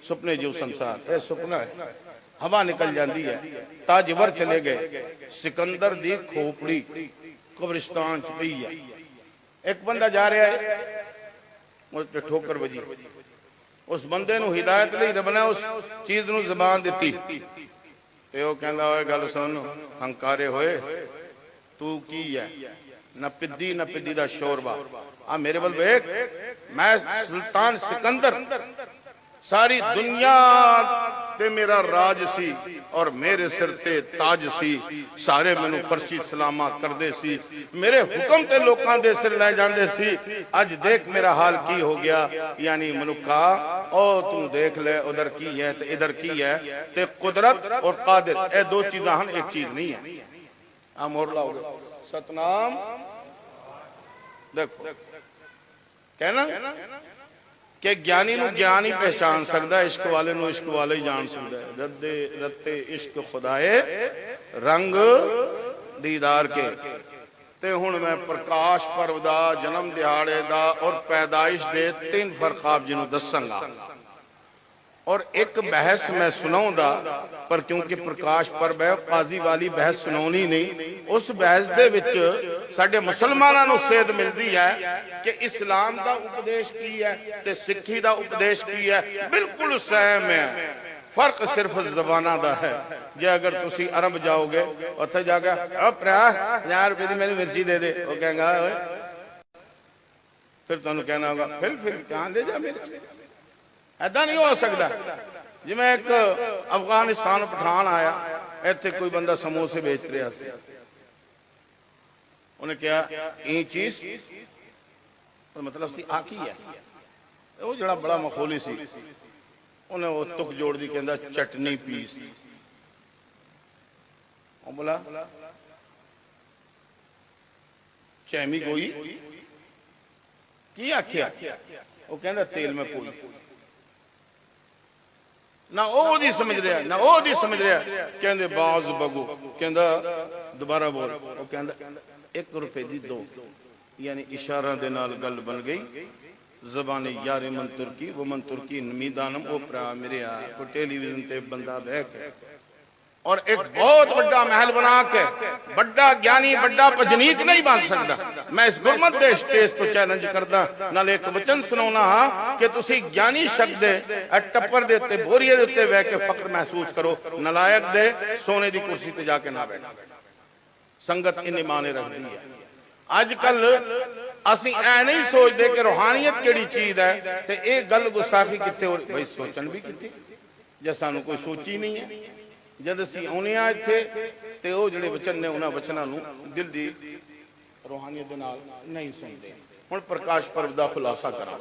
सुपने जो संसार है सुपना है। हवा निकल जाती है, ताजवर चले गए, सिकंदर दी खोपड़ी कब्रिस्तान च पई है। एक बंदा जा रहा है, उस ठोकर बजी, उस बंदे नूं हिदायत लई रब ने उस चीज नूं ज़बान दिती ते ओह कहंदा ओए गल सुन, हंकारे होए तू की है, न पिद्दी दा शोरबा। आ मेरे वल वेख, मैं सुल्तान सिकंदर, सारी दुनिया ते मेरा राज सी और मेरे सिर ते ताज सी। सारे मैनू फर्शी सलामा करदे सी, मेरे हुक्म ते लोकां दे सिर लै जांदे सी। अज देख मेरा हाल की हो गया। यानी मनुखा ओ तू देख ले उधर की है ते इधर की है। ते कुदरत और कादिर ए दो चीज़ां हन, एक चीज नहीं है। आ मोर लाओगे सतनाम, देखो कहना कि ज्ञानी नूं ज्ञान ही पहचान सकता है, इश्क वाले नूं इश्क वाले ही जान सकता है। रद्दे रत्ते इश्क खुदाए रंग दीदार के। ते हुण मैं प्रकाश पर्व दा, जन्म दिहाड़े दा और पैदाइश दे 3 फर्क आप जी नूं दसांगा और एक बहस मैं सुनाऊंगा। पर क्योंकि प्रकाश पर्व है, काजी वाली बहस सुनाउणी नहीं। उस बहस दे विच साडे मुसलमानां नूं सेध मिलदी है कि इस्लाम दा उपदेश की है ते सिक्खी दा उपदेश की है, बिल्कुल सेम है। फर्क सिर्फ जबाना दा है। जे अगर तुसी अरब जाओगे, उत्थे जाके ओ भरा 50 रुपए दी मैनूं मिर्ची दे दे, वो कहेगा ओए, फिर तुहानूं कहना होगा फिर कहां दे जा मेरे। ऐदा नहीं हो सकता। जिवें एक अफगानिस्तान पठान आया, इत्थे कोई बंदा समोसे बेच रहा सी, उन्हें कहा ये चीज मतलब सी आ की है। वो जड़ा बड़ा मखौली सी, उन्हें वो तुक जोड़ दी, कहंदा चटनी पीस। वो बोला चैमी कोई की आख्या? वो कहंदा तेल में कोई ना ओदी समझ रहा ना ओदी समझ रहा। कहंदे बाज बगो, कहंदा दोबारा बोल। वो कहंदा 1 रुपए दी 2, यानी इशारा दे नाल गल बन गई। जबानी यारे मन तुर्की वो मन तुर्की नमीदानम ओ भरा मेरे आ को टेलीविजन ते बंदा बह के और एक बहुत बड़ा महल बना के बड़ा ज्ञानी बड़ा भजनीक नहीं बन सकता। मैं इस गुरमत के स्टेज तो चैलेंज करदा, नाल एक वचन सुनाउणा हां कि तुसी ज्ञानी शब्द दे टप्पर दे उत्ते बोरीए दे उत्ते बह के फख्र महसूस करो, नलायक दे सोने दी कुर्सी ते जाके ना बैठो। संगत इन्नी माने रखती है। अजकल असी ऐ नहीं सोचते कि रूहानियत केड़ी चीज है ते ये गल गुस्ताखी कित्थे हो रही। भाई सोचन भी कितनी ਜਾਂ ਸਾਨੂੰ ਕੋਈ ਸੋਚ ਹੀ ਨਹੀਂ ਹੈ। जब असी आने इत्थे ते वो जिहड़े वचन ने उन्हां वचनां नूं दिल दी रूहानियत दे नाल नहीं सुनते। हुण प्रकाश पर्व दा खुलासा करा।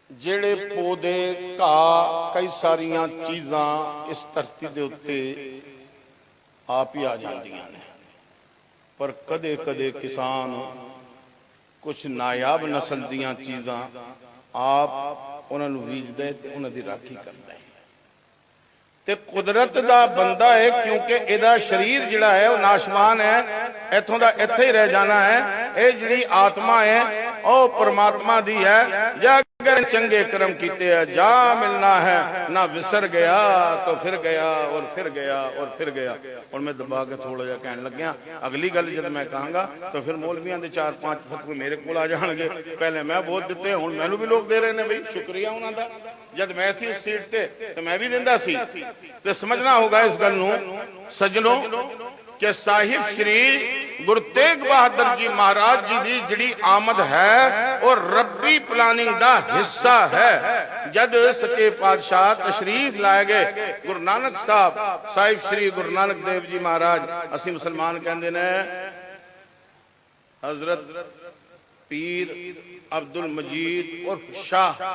जिहड़े पौधे घाह कई सारियां चीज़ां इस धरती दे उत्ते आप ही आ जांदियां ने, पर कदे कदे किसान कुछ नायाब नस्ल दीयां चीज़ां आप उन्होंने बीजदा है ते उन्हां दी राखी करदा है। ते कुदरत दा बंदा है, क्योंकि इहदा शरीर जिहड़ा है वह नाशवान है, इत्थों दा इत्थे ही रह जाना है। ये जिहड़ी आत्मा है वह परमात्मा दी है। जा अगर चंगे कर्म कीते है जा मिलना है, ना विसर गया तो फिर गया और फिर गया और फिर गया। और मैं दबा के थोड़ा जिहा कहन लग्या, अगली गल जब मैं कहांगा तो फिर मौलवियां दे 4-5 फतवे मेरे कोल आ जाणगे। पहले मैं बहुत दिते, हुण मैनूं भी लोग दे रहे ने। बई शुक्रिया उन्हां दा। जब मैं सी उस सीट ते मैं भी दिंदा सी। ते समझना होगा इस गल नूं सज्जनों कि साहिब श्री गुरु तेग बहादुर जी महाराज जी की जिहड़ी आमद है और रब्बी प्लानिंग का हिस्सा है। जब सच्चे पातशाह तशरीफ लाए गए गुरु नानक साहब साहिब श्री गुरु नानक देव जी महाराज, असी मुसलमान कहते ने हजरत पीर अब्दुल मजीद और शाह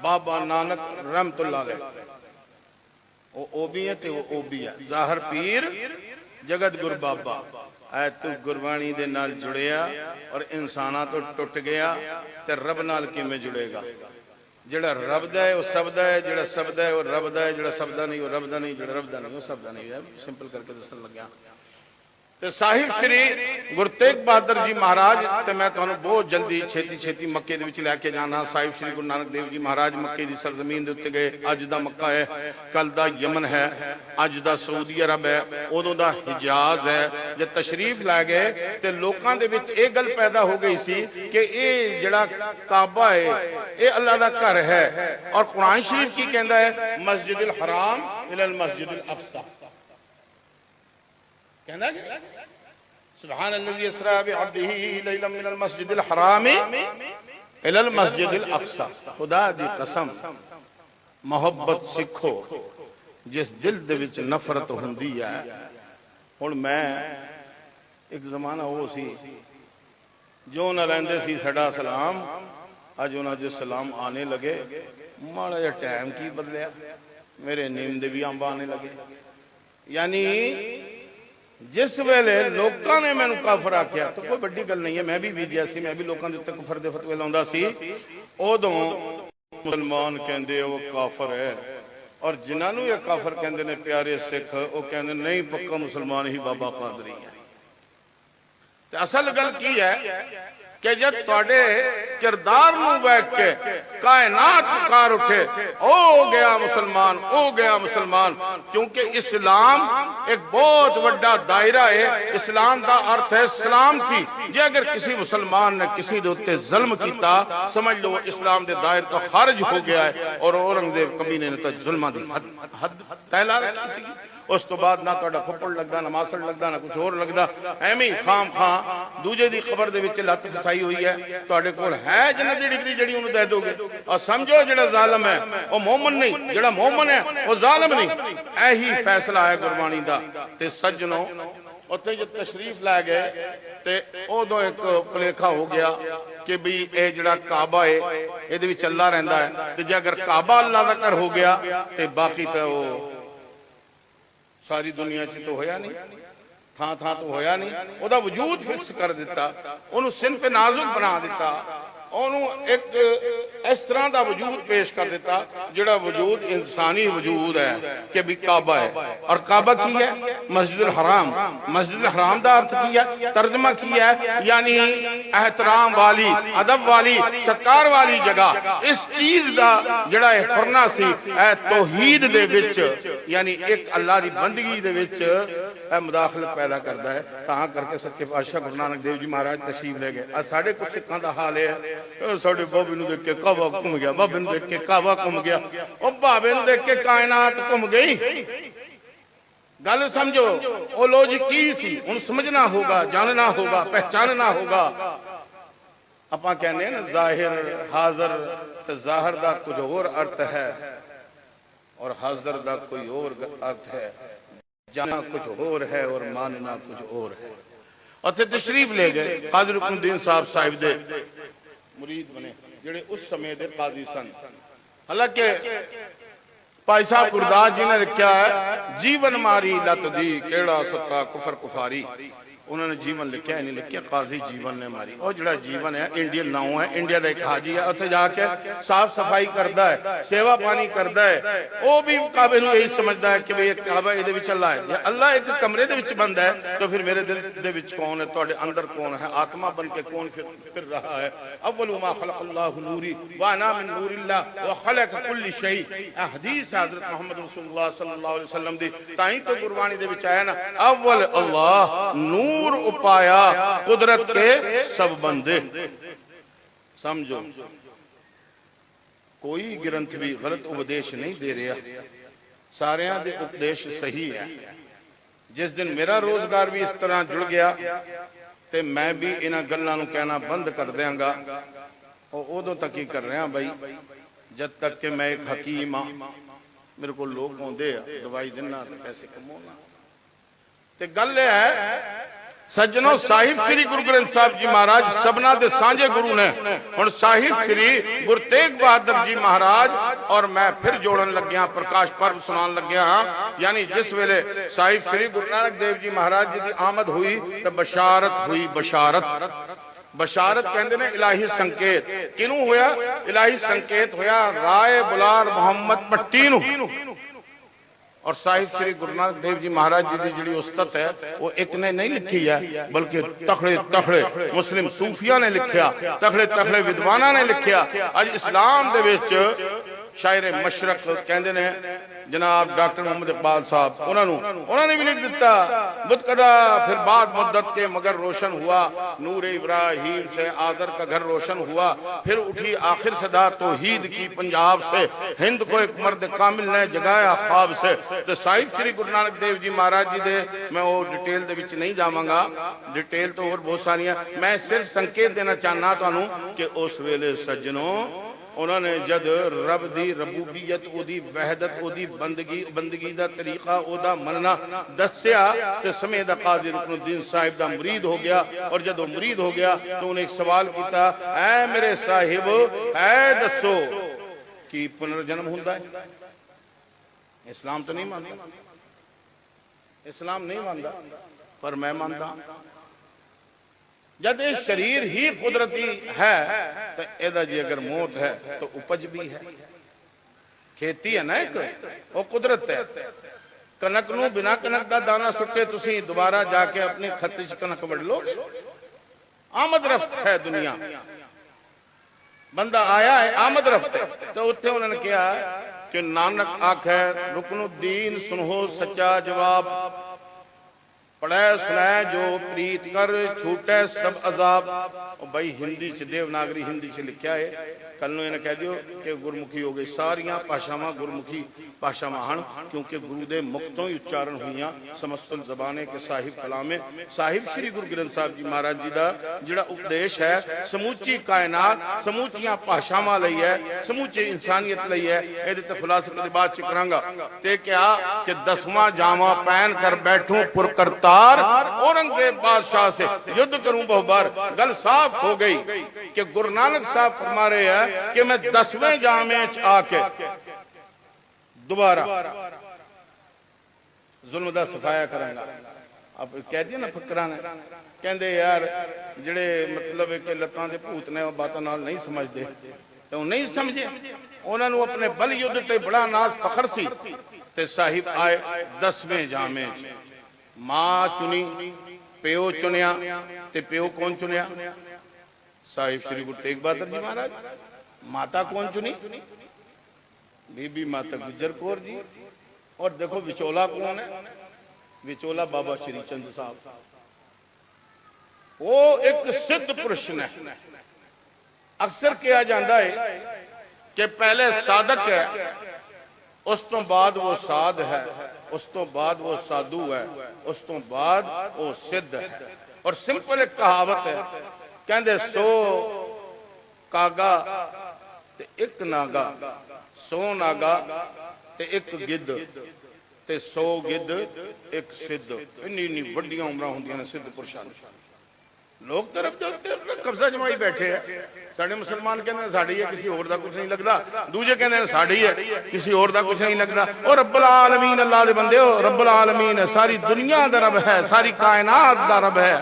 बाबा नानक रहमतुल्लाह अलैह, वो भी है ते वो भी है। जाहिर पीर जगत गुरु बाबा ऐ तू गुरबाणी दे नाल जुड़िया और इंसाना तो टुट गया ते रब नाल किवें जुड़ेगा। जिहड़ा रब दा है वो सब दा है, जिहड़ा सब दा है वो रब दा है, जिहड़ा सब दा नहीं वो रब दा नहीं, जिहड़ा रब दा नहीं वो सब दा नहीं है। सिंपल करके दसन लग्या। ते साहिब श्री गुरु तेग बहादुर जी महाराज ते मैं तुहानूं बहुत जल्दी छेती छेती मक्के दे विच लैके जाना। साहिब श्री गुरु नानक देव जी महाराज मक्के की सरजमीन दे उत्ते गए। अज दा मक्का है, कल दा यमन है, अज दा सऊदी अरब है, उदों दा हिजाज है। जब तशरीफ लै गए ते लोकां दे विच इह गल पैदा हो गई सी कि इह जिहड़ा काबा है इह अल्लाह दा घर है। और कुरान शरीफ की कहंदा है मस्जिदुल हराम इलल मस्जिदुल अक्सा। कहना कि सुभान अल्लाज़ी यसरा बिअब्दिही लैलन मिनल मस्जिदिल हराम इलल मस्जिदिल अक्सा। खुदा दी कसम मोहब्बत सीखो जिस दिल दे विच नफरत हुंदी है। हुण मैं एक जमाना वो सी जो ना लैंदे सी साडा सलाम, अज उन्हां दे सलाम आने लगे। माड़ा जिहा टाइम की बदलिया, मेरे नीम दे भी अंब आने लगे। यानी जिस वेले लोगों ने मैनू काफर आख्या तो कोई बड़ी गल नहीं है, मैं भी बीजिया सी, मैं भी लोगों के उत्ते कुफर दे फतवे लाउंदा सी। उदों मुसलमान कहंदे वो काफर है, और जिन्हां नूं ये काफर कहंदे ने प्यारे सिख, वो कहंदे नहीं पक्का मुसलमान ही बाबा कादरी है। ते असल गल की है कि जब तुहाडे किरदार नूं वेख के कायनात पुकार उठे ओ गया मुसलमान, ओ गया मुसलमान। क्योंकि इस्लाम एक बहुत बड़ा दायरा है। इस्लाम का अर्थ है सलाम की। जे अगर किसी मुसलमान ने किसी दे उत्ते जुल्म कीता, समझ लो इस्लाम के दायरे तो खारिज हो गया है। और औरंगजेब कमीने ने तो जुल्मां दी हद तय ला रखी सी। उस तो बाद ना तुहाडा फुੱਫੜ लगदा, ना मासड़ लगदा, ना कुछ होर लगदा। एवें खाम खां दूजे दी खबर दे विच लत फसाई हुई है। तुहाडे कोल है जन्नत दी डिग्री जिहड़ी उहनूं दे दोगे। और समझो जिहड़ा जालिम है वो मोमन नहीं, जिहड़ा मोमन है वो जालिम नहीं। यही फैसला है गुरबाणी दा। ते सज्जनों उत्थे जब तशरीफ लै गए ते उदों एक भुलेखा हो गया कि भी ये जिहड़ा काबा है इहदे विच अल्लाह रहिंदा है। ते जे अगर काबा अल्लाह दा घर हो गया ते बाकी तो वो सारी दुनिया च तो होया नहीं, थां थां तो होया नहीं। उहदा वजूद फिक्स कर दिता, उहनूं सिनफ नाजुक बना दिता, उहनूं एक इस तरह का वजूद पेश कर दिता जिहड़ा वजूद इंसानी वजूद है कि भी काबा है। और काबा की है? मस्जिदुल हराम। मस्जिदुल हराम का अर्थ की है? तर्जमा की है यानी एहतराम वाली, अदब वाली, सत्कार वाली जगह। इस चीज का जिहड़ा फरना सी तौहीद दे विच, यानी एक अल्लाह की बंदगी दे विच मुदाखलत पैदा करता है। तां करके सच्चे पातशाह गुरु नानक देव जी महाराज तशरीफ ले गए। अज साडे कुछ सिखां दा हाल है साडे बाबे नूं देख के काबा घूम गया, बाबे नूं देख के काबा घूम गया। और बाबे नूं देख के कायनात घूम गई। गल समझो वो लॉजिक की सी, हुण समझना होगा, जानना होगा, पहचानना होगा। ਆਪਾਂ ਕਹਿੰਦੇ ਆ ਨਾ ਜ਼ਾਹਿਰ ਹਾਜ਼ਰ, ਤੇ ਜ਼ਾਹਿਰ ਦਾ ਕੁਝ ਹੋਰ ਅਰਥ ਹੈ और हाजर का कोई और अर्थ है, जाना कुछ और है और मानना कुछ और है। उत्थे तशरीफ ले गए काजी रुकनुद्दीन साहिब दे मुरीद बने जिहड़े उस समय दे काजी सन। हालांकि भाई साहब गुरदास जी ने लिखा है जीवन मारी लत दी केड़ा सत्ता कुफर कुफारी। उन्होंने जीवन लिखा है, नहीं लिखा काजी जीवन ने मारी। और जो जीवन है इंडियन नाम है, इंडिया का एक हाजी है, उत्थे जाके साफ सफाई करता है, सेवा पानी करता है। वो भी काबे नूं यही समझदा है कि भाई काबा इहदे विच अल्लाह है। जे अल्लाह एक कमरे दे विच बंदा है तो फिर मेरे दिल दे विच कौन है, तुहाडे अंदर कौन है, आत्मा बन के कौन फिर रहा है। अव्वलु मा खलक़ल्लाहु नूरी व अना मिन नूरिल्लाह व खलक़ कुल्ली शै। हदीस हज़रत मोहम्मद रसूलुल्लाह सल्लल्लाहु अलैहि वसल्लम दी, ताई तो गुरबाणी दे विच आया ना अव्वल अल्लाह नूर उपाया कुदरत के सब बंदे। समझो कोई ग्रंथ भी गलत उपदेश नहीं दे रहा, सारे दे उपदेश सही है। जिस दिन मेरा रोजगार भी इस तरह जुड़ गया तो मैं भी इन्हां गल्लां नूं कहना बंद कर देंगा। और उदों तक ही कर रहा भाई जब तक कि मैं एक हकीम हाँ, मेरे को लोग आउंदे आ दवाई देना ते पैसे कमाउणा। ते गल है सज्जनों, साहिब श्री गुरु ग्रंथ साहिब जी महाराज सबना दे सांझे गुरु ने। हुण साहिब श्री गुरु तेग बहादुर जी महाराज और मैं फिर जोड़न लग्या, प्रकाश पर्व सुनान लग्या। यानी जिस वेले साहिब श्री गुरु नानक देव जी महाराज जी की आमद हुई तो बशारत हुई। बशारत कहते ने इलाही संकेत। किनू होया? इलाही संकेत होया राय बुलार मुहम्मद पट्टी नूं। और साहिब श्री गुरु नानक देव जी महाराज जी की जी उस्तत है वो एक ने नहीं लिखी है, बल्कि तखड़े तखड़े मुस्लिम सूफिया ने लिखा, तखड़े तखड़े विद्वाना ने लिखा। अज इस्लाम दे विच शायर मशरक कहते ने जनाब डॉक्टर मोहम्मद इकबाल साहब, उन्होंने भी लिख दिता बुतकदा फिर बाद मुद्दत के मगर रोशन हुआ, नूर इब्राहिम से आदर का घर रोशन हुआ। फिर उठी आखिर सदा तौहीद की पंजाब से, हिंद को एक मर्द कामिल ने जगाया ख्वाब से। तो साहिब श्री गुरु नानक देव जी महाराज जी दे मैं वो डिटेल दे विच नहीं जावांगा, डिटेल तो और बहुत सारियां। मैं सिर्फ संकेत देना चाहना तुहानू कि उस वेले सज्जनों उन्होंने जद रब दी रबूबियत, ओदी वहदत, ओदी बंदगी दा तरीका, ओदा मनना दस्या ते समय दा काजी रुकनुद्दीन साहिब दा मुरीद हो गया। और जब मुरीद हो गया तो उन्हें एक सवाल किया, ऐ मेरे साहिब ऐ दसो कि पुनर्जन्म हुंदा है? इस्लाम तो नहीं मानता, इस्लाम नहीं मानता, पर मैं मानता। जब ये शरीर ही कुदरती है तो एदा जी अगर मौत है तो उपज भी है। खेती है ना एक, वो कुदरत है। कनक नूं बिना कनक का दाना सुटे तुसी दोबारा जाके अपनी खत्ती च कनक वड़ लोगे? आमद रफ्त है दुनिया, बंदा आया है आमद रफ्त है। तो उत्थे उन्होंने कहा कि नानक आखे रुकनुद्दीन सुनो सच्चा जवाब, पढ़े सुनाए जो प्रीत कर छूटे सब अजाब। भाई हिंदी च देवनागरी हिंदी च लिखा है, कल इन्हें कह दियो कि गुरमुखी हो गई। सारिया भाषावां गुरमुखी भाषावां हन, क्योंकि गुरु दे मुख तो ही उच्चारण हुई समस्तुल जबाने के साहिब कलामे। साहिब श्री गुरु ग्रंथ साहिब जी महाराज जी का जिहड़ा उपदेश है समूची कायनात समूचियां भाषावां लई है, समूची इंसानियत लई है। इहदे ते खुलासा कदे बाद च करांगा। ते क्या कि 10वां जामा पहन कर बैठूं पुरकरतार, औरंगजेब बादशाह से युद्ध करूं बहुबार। गल साफ हो गई कि गुरु नानक साहब फरमा रहे हैं कि मैं 10वें जामे च आके दोबारा जुल्म दा सफाया करांगा। अब कह दिया ना फकरा ने, कहते यार जिहड़े मतलब कि लत्तां दे भूत ने बातां नाल नहीं समझते, तो नहीं समझे। उन्होंने अपने बल युद्ध ते बड़ा नाज फखर सी। ते साहिब आए 10वें जामे च, मां चुनी, प्यो चुनिया। ते प्यो कौन चुनिया? साहिब श्री गुरु तेग बहादुर जी महाराज। माता कौन चुनी? बीबी माता गुजर कौर जी। और देखो विचोला कौन है? विचोला बाबा श्री चंद साहब। वो एक सिद्ध पुरुष ने। अक्सर कहा जाता है कि पहले साधक है, उस तो बाद वो साध है, उस तो बाद वो साधु है, उस तो बाद वो सिद्ध है। और सिंपल एक कहावत है, कहते 100 कागा ते एक नागा, 100 नागा ते एक गिद्ध ते 100 गिद्ध एक सिद्ध। इन्नी इन्नी वड्डियां उमरां हुंदियां ने सिद्ध पुरुषां दी। लोग तरफ के उत्ते अपना कब्जा जमाई बैठे है। साडे मुसलमान कहते साड़ी है, किसी होर दा कुछ नहीं लगता। दूजे कहते साड़ी है, किसी होर दा कुछ नहीं लगता। और रब्बुल आलमीन अल्लाह दे बंदे हो, रब्बुल आलमीन सारी दुनिया दा रब है, सारी कायनात दा रब है।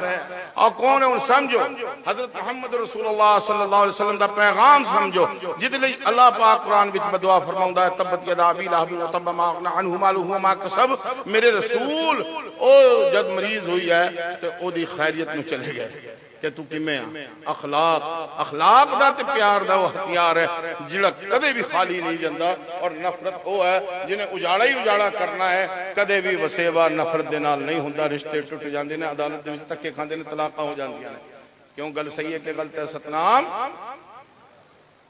और कौन है उन समझो, हजरत मुहम्मद रसूलुल्लाह सल्लल्लाहु अलैहि वसल्लम दा पैगाम समझो, जिहदे लई अल्लाह पाक कुरान विच बदुआ फरमाउंदा है, तब्बत यदा अबी लहब व तब मा अगना अन्हु मालुहु व मा कसब। मेरे रसूल ओ जद मरीज हुई है ते ओदी खैरियत नु चले गए कि तू किमें आ। अखलाक अखलाक दा ते प्यार दा वो हथियार है जिहड़ा कदे भी खाली नहीं जांदा। और नफरत वो है जिन्हें उजाड़ा ही उजाड़ा करना है, कदे भी वसेवा नफरत दे नाल नहीं हुंदा। रिश्ते टुट जांदे ने, अदालत दे विच धक्के खांदे ने, तलाकां हो जांदियां ने। क्यों गल सही है कि गलत है? सतनाम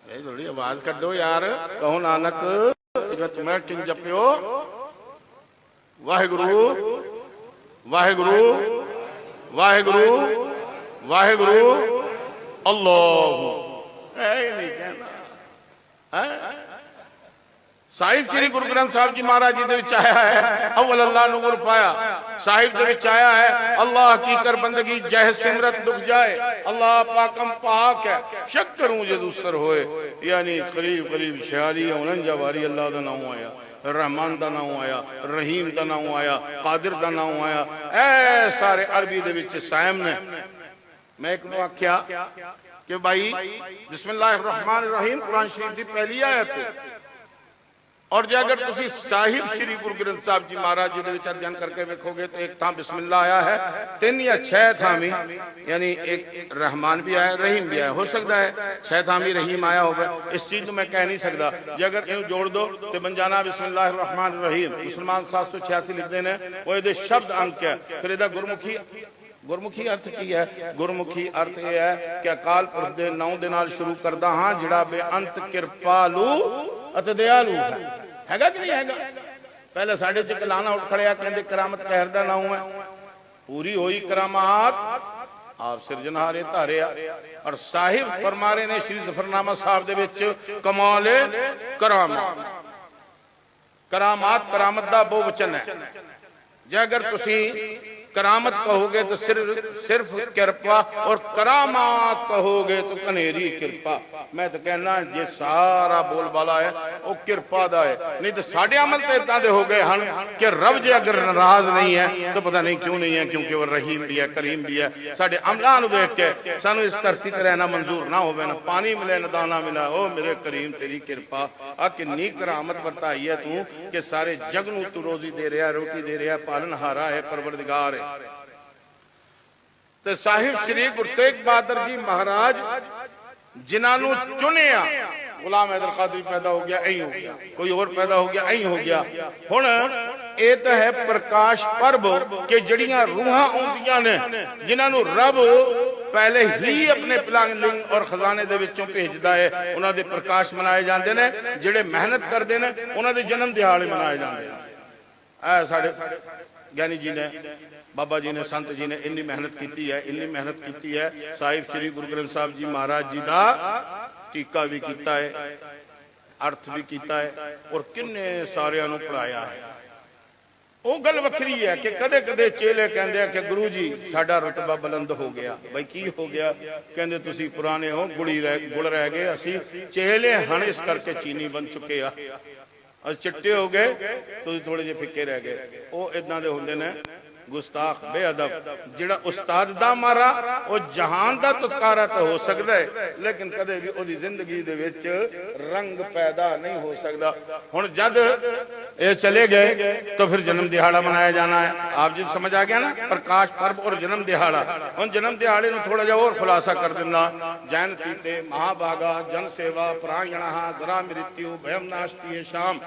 ए थोड़ी आवाज कड्डो यार, कहो नानक मैं किंग जपियो वाहिगुरु वाहिगुरु वाहिगुरु वाहिगुरु अल्लाह। नहीं कहना साहिब श्री गुरु ग्रंथ साहब जी महाराज जी दे विच आया है, अव्वल अल्लाह नूर पाया। साहिब दे विच आया है, अल्लाह की कर बंदगी जह सिमरत दुख जाए। अल्लाह पाकम पाक है, शक करूं जे दूसर होए। यानी करीब करीब 46-49 वारी अल्लाह दा नाम आया, रहमान दा नाम आया, रहीम दा नाम आया, कादिर दा नाम आया। ऐ सारे अरबी दे विच सायम ने। मैं एक नु आख्या कि भाई बिस्मिल्लाहिर्रहमानिर्रहीम कुरान शरीफ की पहली आयत है। और जे अगर तुसी साहिब श्री गुरु ग्रंथ साहब जी महाराज जी दे विच अध्ययन करके देखोगे तो एक थां बिस्मिल्लाह आया है, 3 या 6 थां भी, यानी एक रहमान भी आया, रहीम भी आया। हो सकता है 6 थां भी रहीम आया होगा, इस चीज को मैं कह नहीं सकता। जे अगर इन जोड़ दो तो बन जाना बिस्मिल्लाहिर्रहमानिर्रहीम। मुसलमान 786 लिखते हैं, वो ये शब्द अंक है। फिर इहदा गुरमुखी अर्थ की है? गुरमुखी अर्थ यह है कि अकाल पुरख दे नाम दे नाल शुरू करदा हां जिहड़ा बेअंत किरपालू अते दयालु हैगा कि नहीं हैगा। पहले साडे च कलाना उठ खड़िया, कहंदे करामत कहर दा नाम है। पूरी होई करामात आप सिरजनहारे धारिया। और साहिब फरमा रहे ने श्री जफरनामा साहब दे विच कमाले करामात। करामात करामत दा बहुवचन है। जे अगर तुसी करामत कहोगे तो सिर्फ कृपा, और करामात कहोगे तो कनेरी कृपा। मैं तो कहना जे सारा बोलबाला है वो कृपा दा है। नहीं तो साडे अमल तो इदां दे हो गए हन कि रब जे अगर नाराज नहीं है तो पता नहीं क्यों नहीं है, क्योंकि वो रहीम भी है, करीम भी है। साडे अमलां नूं वेख के सानू इस धरती ते रहना मंजूर ना होवे, ना पानी मिले ना दाना मिला। ओ मेरे करीम तेरी कृपा आ किन्नी करामत बरताई है तू कि सारे जग नूं तू रोजी दे रहा, रोटी दे रहा, पालनहारा है, परवरदिगार है। तो साहिब श्री गुरु तेग बहादुर जी महाराज जिन्होंने चुनिया, गुलाम हैदर कादरी पैदा हो गया, यही हो गया, कोई और पैदा हो गया, यही हो गया। हुण ये तो है प्रकाश पर्व के जड़ियां रूहां आउंदियां ने जिन्होंने रब पहले ही अपने प्लानिंग और खजाने दे विचों भेजदा है। उन्हां दे प्रकाश मनाए जांदे ने, जिहड़े मेहनत करदे ने उन्हां दे जन्म दिहाड़े मनाए जांदे ने। ऐ साडे ज्ञानी जी ने, बाबा जी ने, संत जी ने इन्नी मेहनत की है, इन्नी मेहनत की है। साहिब श्री गुरु ग्रंथ साहब जी महाराज जी का टीका भी किया है, अर्थ भी किया है, और किन्ने सारियां नूं पढ़ाया है। वो गल वखरी है कि कदे कदे चेले कहंदे कि गुरु जी साडा रुतबा बुलंद हो गया। भाई की हो गया? कहंदे तुसी पुराने हो, गुड़ रह गए, असी चेले हन इस करके चीनी बन चुके आ। और चिट्टे हो गए, तुसी थोड़े जे फिक्के रह गए। वो इदां दे हुंदे ने गुस्ताख बेअदब। जिहड़ा उस्ताद दा मारा वो जहान दा तुत्कारा तो हो सकता है, लेकिन कदे भी ओदी जिंदगी दे विच रंग पैदा नहीं हो सकता। हुण जद ये चले गए तो फिर जन्म दिहाड़ा मनाया जाना है। आप जी समझ आ गया ना, प्रकाश पर्व और जन्म दिहाड़ा। हुण जन्म दिहाड़े नूं थोड़ा जिहा और खुलासा कर दिंदा। जैन तीते महाभागा जन सेवा परायणः जरा मृत्यु भयम नास्ति शाम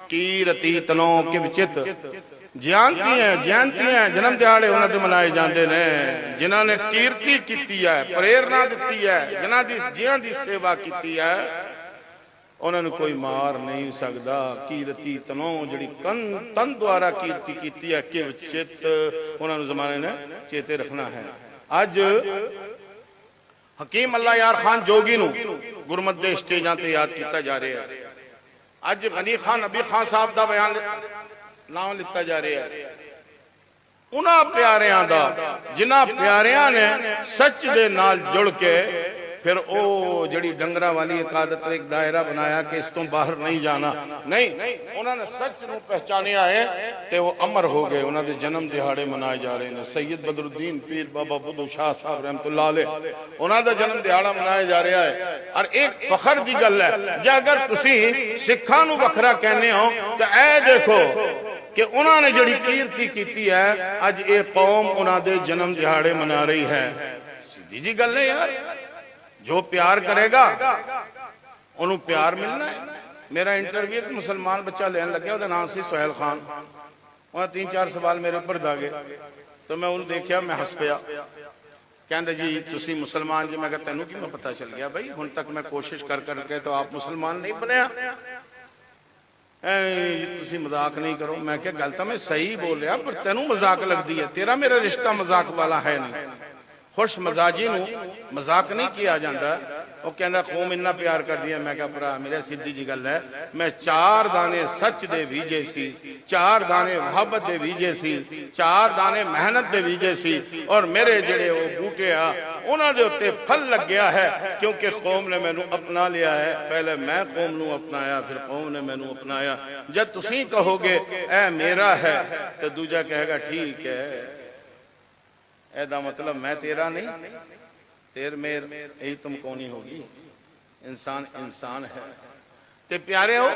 कीरति तनो किवचित। जयंती है जन्म दिहाड़े उन्होंने मनाए जाते हैं जिन्होंने कीर्ति की है, प्रेरणा दी है, जिन्हों की सेवा की है, उन्होंने कोई मार नहीं सकता। कीरति तनो जी तन द्वारा कीर्ति की है, किव चित उन्होंने जमाने ने चेते रखना है। अज हकीम अल्लाह यार खान जोगी नूं गुरमत दे स्टेजां ते याद किया जा रहा है। अज गनी खान नबी खान साहब का बयान नाम लिता जा रहा है। उन्हां प्यारियां दा जिन्हां प्यारियां ने सच दे नाल जुड़ के फिर वो जड़ी डंगरा वाली इकादत एक दायरा बनाया कि इस तो बाहर नहीं जाना, नहीं, उन्होंने सच नूं पहचानिया है ते वो अमर हो गए। उन्होंने जन्म दिहाड़े मनाए जा रहे हैं। सैयद बदरुद्दीन पीर बाबा बुद्धू शाह साहब रहमतुल्लाह अलैह उन्होंने जन्म दिहाड़ा मनाया जा रहा है। और एक फखर की गल है जे अगर तुसी सिखां नूं वखरा कहने हो तो ऐ देखो कि उन्होंने जड़ी कीर्ति की है, अज ये कौम उन्होंने जन्म दिहाड़े मना रही है। सीधी जी गल है यार, जो प्यार करेगा उन्होंने प्यार मिलना है। मेरा इंटरव्यू एक मुसलमान बच्चा लेन लगे, उसका नाम से सोहेल खान। उन्हें 3-4 सवाल मेरे ऊपर दागे तो मैं उन्हें देखा, मैं हस पिया। कहते जी तुसी मुसलमान जी। मैं कहा तेनों कि मैं पता चल गया भाई, हुण तक मैं कोशिश कर करके तो आप मुसलमान नहीं बनया। तुसी मजाक नहीं करो। मैं क्या गल तो मैं सही बोल रहा, पर तेनों मजाक लगती है। तेरा मेरा रिश्ता मजाक वाला है नहीं। खुश मजाजी नूं मजाक नहीं किया जाता। वो कहता कौम इन्ना प्यार कर दिया। मैं क्या भरा मेरे सीधी जी गल है, मैं 4 दाने सच दे बीजे सी, 4 दाने मुहब्बत दे बीजे सी, 4 दाने मेहनत दे बीजे सी, और मेरे जड़े वो बूटे आ उन्हां दे उत्ते फल लग गया है, क्योंकि कौम ने मैनू अपना लिया है। पहले मैं कौम नूं अपनाया, फिर कौम ने मैनू अपनाया। जब तुसी कहोगे ऐ मेरा है तो दूजा कहेगा ठीक है। ऐदा मतलब मैं तेरा नहीं, तेर मेर यही तुम कौनी होगी। इंसान इंसान है। ते प्यारे हो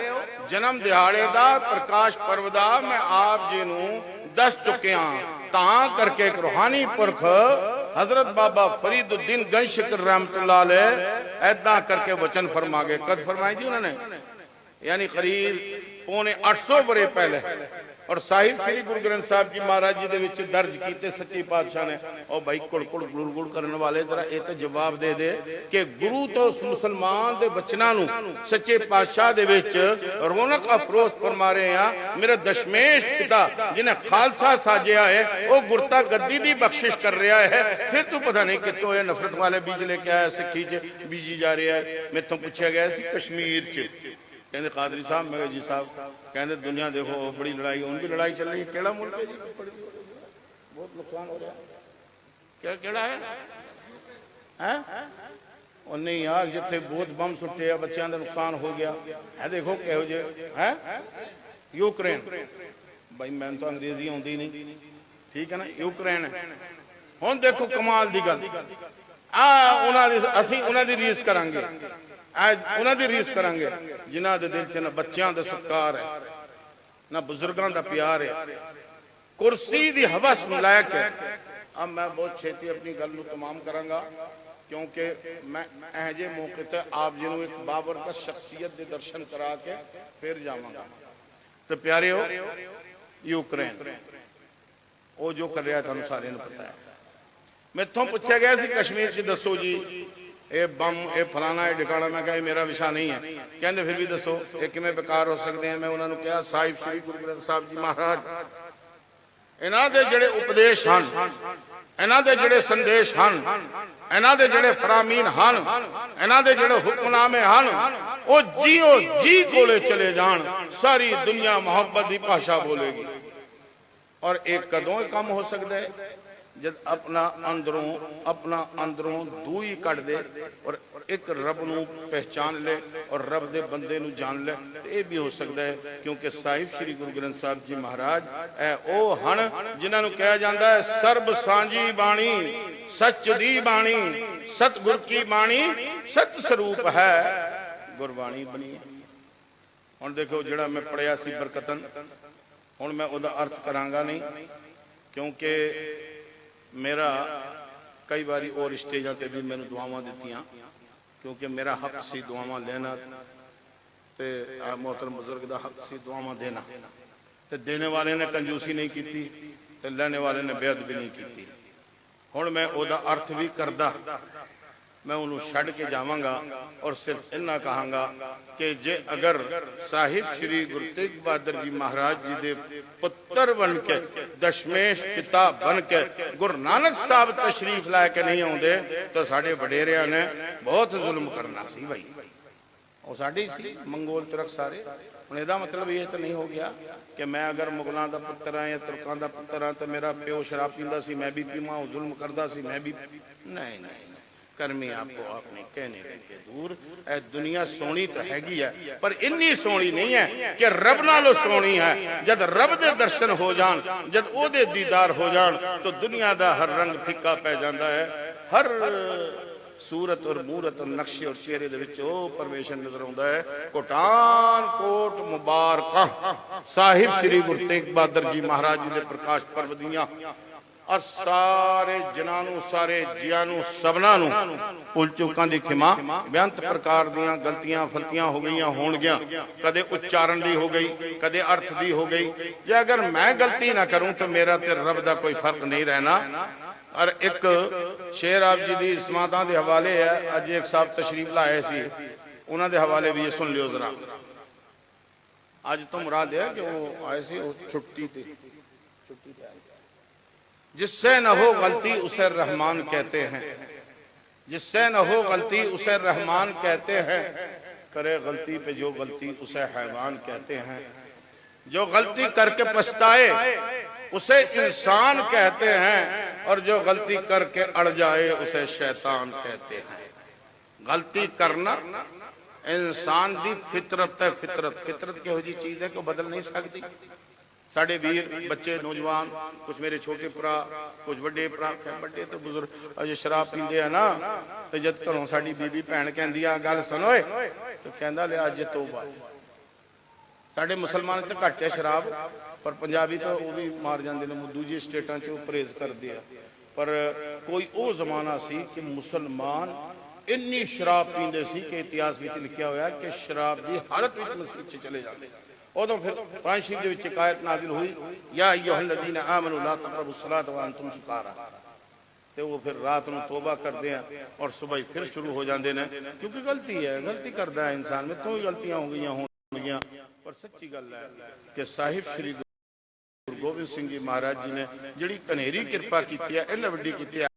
जन्म दिहाड़े दा प्रकाश पर्व दा मैं आप जी नूं दस चुकिया तां करके एक रूहानी पुरख हजरत बाबा फरीदुद्दीन गंशकर रहमतुल्लाह अलैह ऐदा करके वचन फरमा गए। कद फरमाए जी उन्होंने, यानी करीब 750 बरे पहले। और साहिब श्री गुरु ग्रंथ साहब जी महाराज जी दे विच दर्ज कीते सच्ची पातशाह ने। और भाई कुड़ कुड़ गुड़ गुड़ करने वाले जरा एक जवाब दे दे कि गुरु तो मुसलमान दे बचना नूं सच्चे पातशाह दे विच रौनक अफरोज फरमा रहे हैं। मेरा दशमेश पिता जिन्हें खालसा साजिया है वो गुरता गद्दी दी बख्शिश कर रहा है। फिर तू पता नहीं कितों ये नफरत वाले बीज लेके आया, सिक्खी च बीजी जा रहा है। मेरे तो पूछा गया सी कश्मीर च, कहते कादरी साहब। मैं जी साहब कहते दुनिया देखो बड़ी लड़ाई, उनकी लड़ाई चल रही है। केड़ा मुल्क है जी, बहुत नुकसान हो रहा है। क्या केड़ा है, हैं? और नहीं यार जिथे बहुत बम सुटे बच्चों का नुकसान हो गया है। देखो कहो जे है यूक्रेन। भाई मैं तो अंग्रेजी आती नहीं, ठीक है ना। यूक्रेन हुण देखो कमाल की गल, असीं उन्हां दी रीस करांगे, उन्हां दी रीस करांगे जिन्हां दे दिल च ना बच्चों का सत्कार है, ना बुजुर्गों का प्यार है। कुर्सी की हवस लैके अब मैं बहुत छेती अपनी गल नूं तमाम करांगा, क्योंकि मैं एहजे मौके ते आप जी नूं एक बाबरकत शख्सियत के दर्शन करा के फिर जावांगा। तो प्यारे हो यूक्रेन वो जो कर रहा तुहानूं सारिआं नूं पता है। मैथों पूछा गया सी कश्मीर च दसो जी ये बम ये फलाना ये ठिकाना। मैं कहा मेरा विषय नहीं है। कहते फिर भी दसो ये किवें बेकार हो सकते हैं। मैं उन्होंने कहा साहिब श्री गुरु ग्रंथ साहब जी महाराज इन्हां दे जिहड़े उपदेश हन, इन्हां दे जिहड़े संदेश हन, इन्हां दे जिहड़े फरामीन हन, इन्हां दे जिहड़े हुक्मनामे हन, वो जीओ जी कोले चले जान सारी दुनिया मुहब्बत की भाषा बोलेगी। और एक कदों काम हो सकता है जब अपना अंदरों दू ही कट दे और एक रब नूं पहचान ले और रब दे बंदे नूं जान ले। तो यह भी हो सकता है, क्योंकि साहिब श्री गुरु ग्रंथ साहब जी महाराज ए ओ हन जिन्हां नूं कहा जाता है सर्ब सांझी बाणी सच दी बाणी, सतगुर की बाणी सत स्वरूप है गुरबाणी बनी है। हुण देखो जिहड़ा मैं पढ़िया सी बरकतन, हुण मैं उहदा अर्थ करांगा नहीं, क्योंकि मेरा कई बारी और स्टेजा ते भी मैंने दुआवां दित्तियां, क्योंकि मेरा हक सी दुआवां लेना ते मोहतरम बुजुर्ग दा हक सी दुआवां देना। ते देने वाले ने कंजूसी नहीं की ते लेने वाले ने बेअदबी नहीं की। हुण मैं ओहदा अर्थ भी करदा मैं उन्होंने छड़ के जावांगा और सिर्फ इन्ना कहांगा कि जे अगर साहिब श्री गुरु तेग बहादुर जी महाराज जी दे पुत्र बन के दशमेश पिता बन के गुरु नानक साहब तशरीफ लैके नहीं आते तो साडे वडेरिया ने बहुत जुल्म करना सी भाई। वो साडी सी मंगोल तुरक सारे। हुण इहदा मतलब ये तो नहीं हो गया कि मैं अगर मुगलों का पुत्र हाँ या तुरकों का पुत्र हाँ तो मेरा प्यो शराब पींदा सी मैं भी पीवा, जुल्म करता सी मैं भी। नहीं नहीं कर्मी आपको अपने कहने के दूर। ए दुनिया सोनी तो हैगी है पर इन्नी सोनी नहीं है कि रब नालों सोनी है। जब रब दे दर्शन हो जान, जब ओदे दीदार हो जान तो दुनिया दा हर रंग फिक्का पै जाता है। हर सूरत और मूरत और नक्शे और चेहरे दे विच ओ परमेश्वर नजर आउंदा है। कोटान कोट मुबारक साहिब श्री गुरु तेग बहादुर जी महाराज जी दे प्रकाश पर्व दियां और सारे जिन्हां सारे जियां सबना भुल चूकां दी खिमा। बेअंत प्रकार दियां गलतियां फलतियां हो गई होणगियां, कदे उच्चारण दी हो गई कदे अर्थ दी हो गई। जे अगर मैं गलती ना करूं तो मेरा ते रब दा कोई फर्क नहीं रहना। और एक शेर आप जी दी समातां दे हवाले है। अज एक साहब तशरीफ लाए सी, उन्हां दे हवाले भी ये सुन लियो जरा। अज तो मुराद है कि वो आए सी छुट्टी ते आए। जिससे न हो गलती उसे रहमान कहते हैं, जिससे न हो गलती उसे रहमान कहते हैं, करे गलती पे जो गलती उसे हैवान कहते हैं। जो गलती करके पछताए उसे इंसान कहते हैं और जो गलती करके अड़ जाए उसे शैतान कहते हैं। गलती करना इंसान दी फितरत है। फितरत किहो जी चीज है कि बदल नहीं सकती। साढ़े वीर बच्चे नौजवान, कुछ मेरे छोटे भरा, कुछ बड़े भरा, बड़े तो बुजुर्ग अजे शराब पींदे है ना, तो जद घरों साडी बीबी भैन कहंदी आ गल सुनो तो कहंदा ले अज तौबा। साढ़े मुसलमान तो घट है शराब, पर पंजाबी तो वो भी मार जाते हैं, दूजी स्टेटां च परहेज करते हैं। पर कोई वो जमाना सी कि मुसलमान इन्नी शराब पींदे सी कि इतिहास में लिखा हुआ कि शराब की हालत में मस्जिद च चले जाते। उदों फिर कुरान शरीफ के आयत नाज़िल हुई या अय्युहल्लज़ीना आमनू ला तक़रबुस्सलात व अंतुम सुकारा। तो वो फिर रात को तौबा करते हैं और सुबह फिर शुरू हो जाते हैं, क्योंकि गलती है, गलती करता है इंसान में। तो ही गलतियां हो गई। पर सच्ची गल है कि साहिब श्री गुरु गोबिंद सिंह जी महाराज जी ने जिहड़ी कनेरी कृपा की है, इन्ना वड्डी की है।